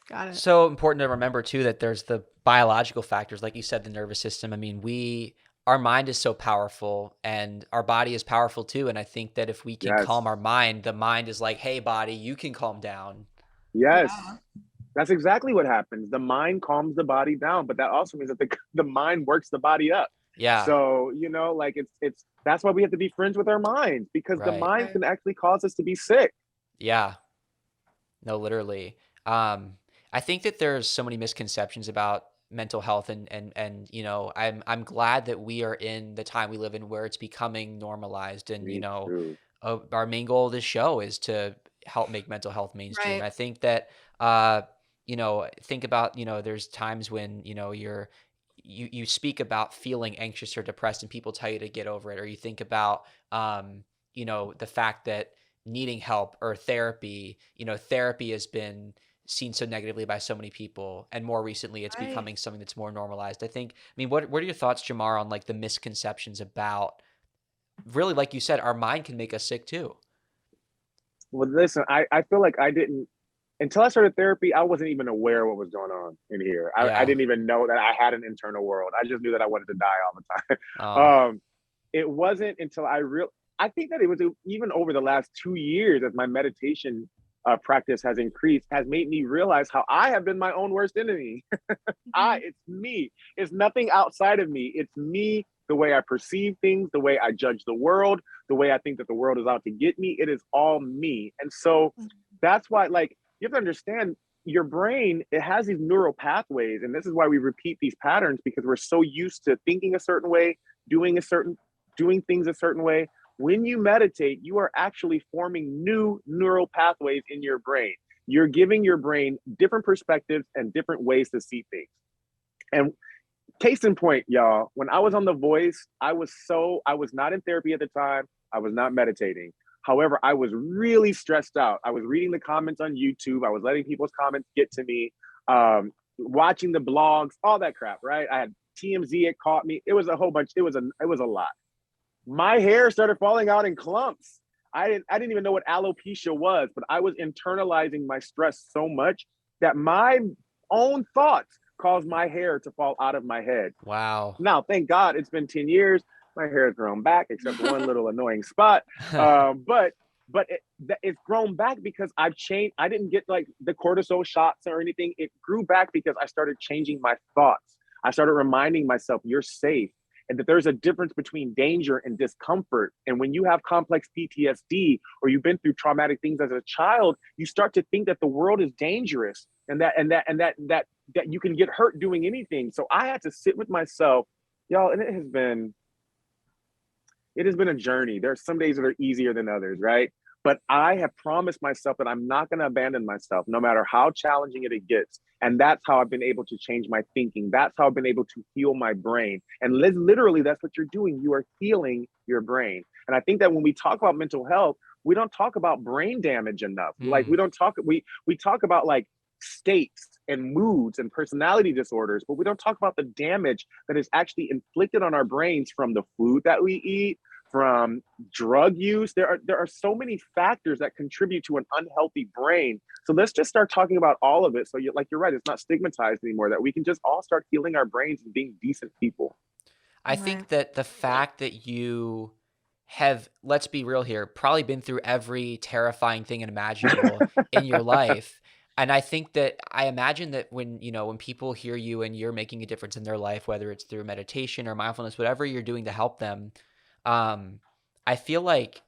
B: Got it.
A: So important to remember too that there's the biological factors, like you said, the nervous system. I mean, our mind is so powerful and our body is powerful too. And I think that if we can
C: Yes.
A: calm our mind, the mind is like, hey, body, you can calm down.
C: Yes.
B: Yeah.
C: That's exactly what happens. The mind calms the body down, but that also means that the mind works the body up.
A: Yeah.
C: So, like it's that's why we have to be friends with our minds, because the
A: Right.
C: mind can actually cause us to be sick.
A: Yeah. No, literally. I think that there's so many misconceptions about mental health and I'm glad that we are in the time we live in where it's becoming normalized and
C: Me too.
A: our main goal of this show is to help make mental health mainstream.
B: Right.
A: I think that think about there's times when you're you speak about feeling anxious or depressed and people tell you to get over it, or you think about, the fact that needing help or therapy, therapy has been seen so negatively by so many people. And more recently, it's
B: Right.
A: becoming something that's more normalized. What are your thoughts, Jamar, on like the misconceptions about really, like you said, our mind can make us sick too?
C: Well, listen, I feel like I didn't, until I started therapy, I wasn't even aware what was going on in here. I
A: Yeah.
C: didn't even know that I had an internal world. I just knew that I wanted to die all the
A: Oh,
C: time. It wasn't until I think that it was even over the last 2 years as my meditation practice has increased, has made me realize how I have been my own worst enemy.
B: Mhm.
C: It's me. It's nothing outside of me. It's me, the way I perceive things, the way I judge the world, the way I think that the world is out to get me. It is all me. And so that's why, like, you have to understand your brain, it has these neural pathways. And this is why we repeat these patterns, because we're so used to thinking a certain way, doing things a certain way. When you meditate, you are actually forming new neural pathways in your brain. You're giving your brain different perspectives and different ways to see things. And case in point, y'all, when I was on The Voice, I was not in therapy at the time. I was not meditating. However, I was really stressed out. I was reading the comments on YouTube. I was letting people's comments get to me, watching the blogs, all that crap, right? I had TMZ, it caught me. It was a whole bunch. It was a lot. My hair started falling out in clumps. I didn't even know what alopecia was, but I was internalizing my stress so much that my own thoughts caused my hair to fall out of my head.
A: wow.
C: Now, thank God, it's been 10 years. My hair has grown back, except for one little annoying spot. But it's grown back because I've changed. I didn't get like the cortisol shots or anything. It grew back because I started changing my thoughts. I started reminding myself, you're safe, and that there's a difference between danger and discomfort. And when you have complex PTSD or you've been through traumatic things as a child, you start to think that the world is dangerous and that you can get hurt doing anything. So I had to sit with myself, y'all, and it has been a journey. There are some days that are easier than others, right? But I have promised myself that I'm not going to abandon myself, no matter how challenging it gets. And that's how I've been able to change my thinking. That's how I've been able to heal my brain. And literally, that's what you're doing. You are healing your brain. And I think that when we talk about mental health, we don't talk about brain damage enough. Like we talk about like states and moods and personality disorders, but we don't talk about the damage that is actually inflicted on our brains from the food that we eat, from drug use. There are so many factors that contribute to an unhealthy brain. So let's just start talking about all of it. So you're right, it's not stigmatized anymore, that we can just all start healing our brains and being decent people.
A: I
B: Right.
A: think that the fact that you have, let's be real here, probably been through every terrifying thing imaginable in your life. And I imagine that when people hear you and you're making a difference in their life, whether it's through meditation or mindfulness, whatever you're doing to help them, I feel like,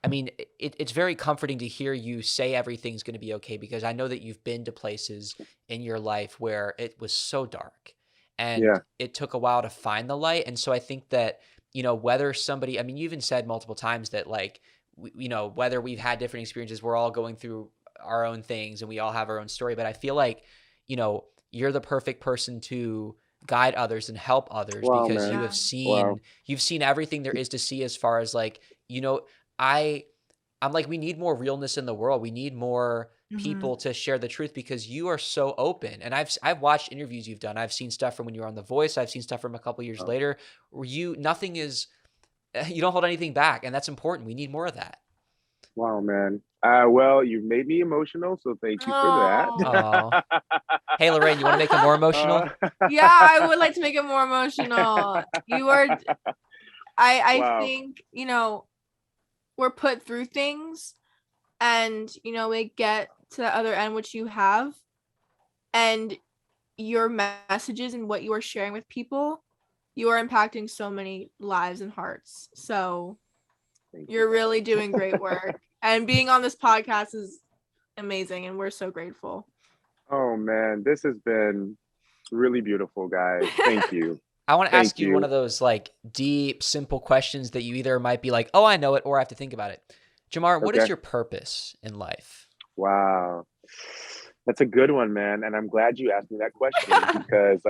A: it's very comforting to hear you say everything's going to be okay, because I know that you've been to places in your life where it was so dark and
C: Yeah.
A: it took a while to find the light. And so I think that, whether somebody, you even said multiple times that like, whether we've had different experiences, we're all going through our own things and we all have our own story. But I feel like, you're the perfect person to guide others and help others,
C: Wow,
A: because
C: man.
B: Yeah.
C: Wow.
A: you've seen everything there is to see, as far as like, I'm like, we need more realness in the world. We need more
B: Mhm.
A: people to share the truth, because you are so open. And I've watched interviews you've done. I've seen stuff from when you were on The Voice. I've seen stuff from a couple years
C: Oh,
A: later where nothing is, you don't hold anything back. And that's important. We need more of that.
C: wow, man. Well, you made me emotional, so thank you for
B: Oh.
A: Oh,
C: that.
A: hey, Lorraine, you want to make it more
C: uh,
A: emotional?
B: Yeah, I would like to make it more emotional. You are I
C: wow.
B: think, we're put through things and, we get to the other end, which you have, and your messages and what you are sharing with people, you are impacting so many lives and hearts. So
C: Thank
B: you're
C: you.
B: really doing great work. And being on this podcast is amazing, and we're so grateful.
C: Oh man, this has been really beautiful, guys. Thank you.
A: I want to
C: Thank
A: ask you one
C: you.
A: of those like deep, simple questions that you either might be like, oh, I know it, or I have to think about it. Jamar, what is
C: Okay.
A: your purpose in life?
C: Wow. That's a good one, man. And I'm glad you asked me that question because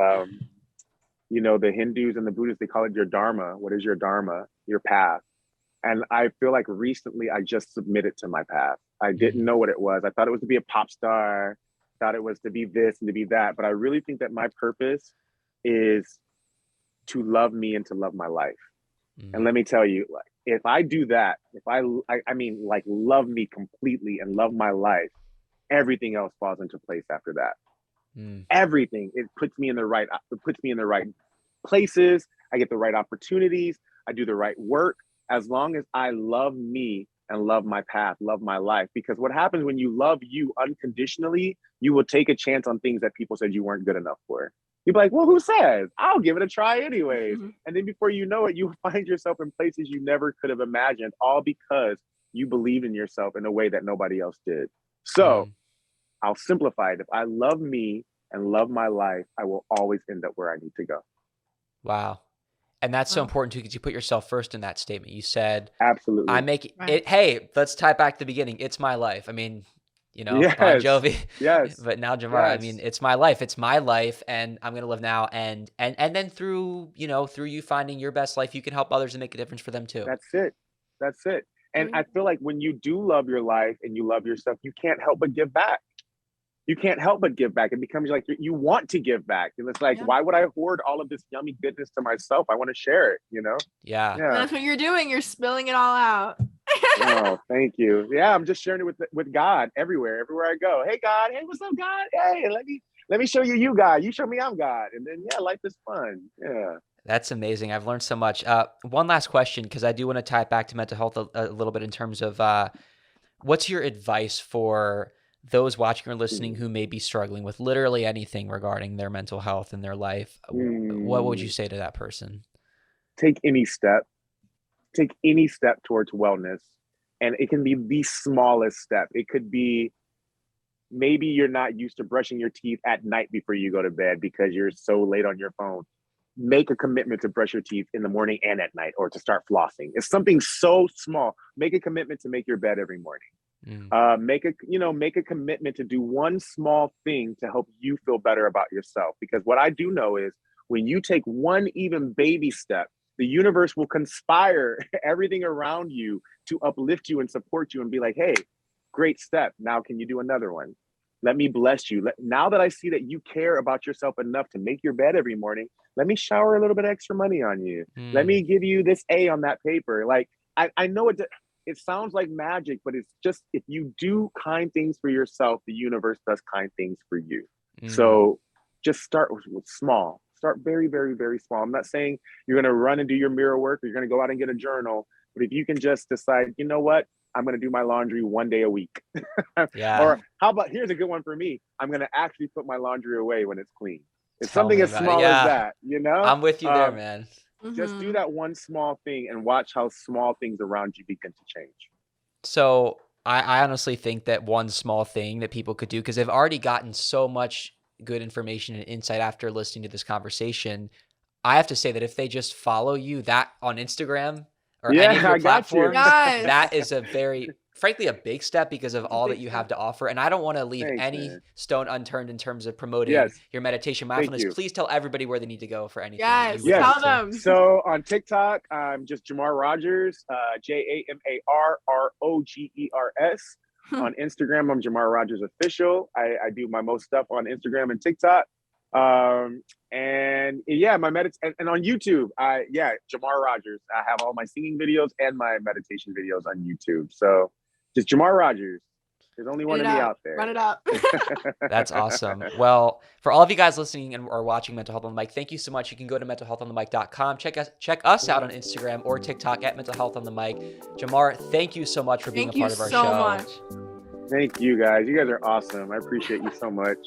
C: You know, the Hindus and the Buddhists, they call it your dharma. What is your dharma? Your path. And I feel like recently I just submitted to my path. I didn't know what it was. I thought it was to be a pop star, thought it was to be this and to be that. But I really think that my purpose is to love me and to love my life. And let me tell you, like, if I do that, if I mean, like, love me completely and love my life, everything else falls into place after that. Everything, it puts me in the right places. I get the right opportunities. I do the right work. As long as I love me and love my path, love my life. Because what happens when you love you unconditionally, you will take a chance on things that people said you weren't good enough for. You'd be like, well, who says? I'll give it a try anyways. And then before you know it, you find yourself in places you never could have imagined, all because you believed in yourself in a way that nobody else did. So I'll simplify it. If I love me and love my life, I will always end up where I need to go.
A: Wow. And that's so important too, because you put yourself first in that statement. You said,
C: absolutely,
A: I make it. Hey, let's tie it back to the beginning. It's my life. I mean, you know, Bon Jovi.
C: Yes.
A: But now Jamar, I mean, it's my life. It's my life, and I'm gonna live now. And then through you finding your best life, you can help others and make a difference for them too.
C: That's it. And I feel like when you do love your life and you love yourself, you can't help but give back. You can't help but give back. It becomes like you want to give back. And it's like, why would I hoard all of this yummy goodness to myself? I want to share it, you know?
A: Yeah.
B: That's what you're doing. You're spilling it all out.
C: Oh, thank you. Yeah, I'm just sharing it with God everywhere I go. Hey, God. Hey, what's up, God? Hey, let me show you God. You show me I'm God. And then, life is fun. Yeah.
A: That's amazing. I've learned so much. One last question, because I do want to tie it back to mental health a little bit in terms of what's your advice for those watching or listening who may be struggling with literally anything regarding their mental health in their life? What would you say to that person?
C: Take any step towards wellness. And it can be the smallest step. It could be, maybe you're not used to brushing your teeth at night before you go to bed because you're so late on your phone. Make a commitment to brush your teeth in the morning and at night, or to start flossing. It's something so small. Make a commitment to make your bed every morning. Make a commitment to do one small thing to help you feel better about yourself. Because what I do know is when you take one even baby step, the universe will conspire everything around you to uplift you and support you and be like, hey, great step. Now, can you do another one? Let me bless you. Now that I see that you care about yourself enough to make your bed every morning, let me shower a little bit extra money on you. Let me give you this A on that paper. Like, I know it sounds like magic, but it's just, if you do kind things for yourself, the universe does kind things for you. So just start with small. Start very, very, very small. I'm not saying you're going to run and do your mirror work, or you're going to go out and get a journal. But if you can just decide, you know what, I'm going to do my laundry one day a week. Or how about, here's a good one for me. I'm going to actually put my laundry away when it's clean. It's something as small as that, you know?
A: I'm with you there, man.
C: Just do that one small thing and watch how small things around you begin to change.
A: So I honestly think that one small thing that people could do, because they've already gotten so much good information and insight after listening to this conversation, I have to say that if they just follow you that on Instagram or any of your platforms, that is frankly a big step because of all that you have to offer. And I don't want to leave any stone unturned in terms of promoting your meditation mindfulness. Please tell everybody where they need to go for anything.
B: Tell them.
C: So on TikTok, I'm just Jamar Rogers, JamarRogers. On Instagram, I'm Jamar Rogers Official. I do my most stuff on Instagram and TikTok. And on YouTube, Jamar Rogers. I have all my singing videos and my meditation videos on YouTube. So just Jamar Rogers. There's only one of me out there.
B: Run it up.
A: That's awesome. Well, for all of you guys listening and or watching Mental Health on the Mic, thank you so much. You can go to mentalhealthonthemic.com. Check us out on Instagram or TikTok at Mental Health on the Mic. Jamar, thank you so much for being a part of our show.
B: Thank you so much.
C: Thank you guys. You guys are awesome. I appreciate you so much.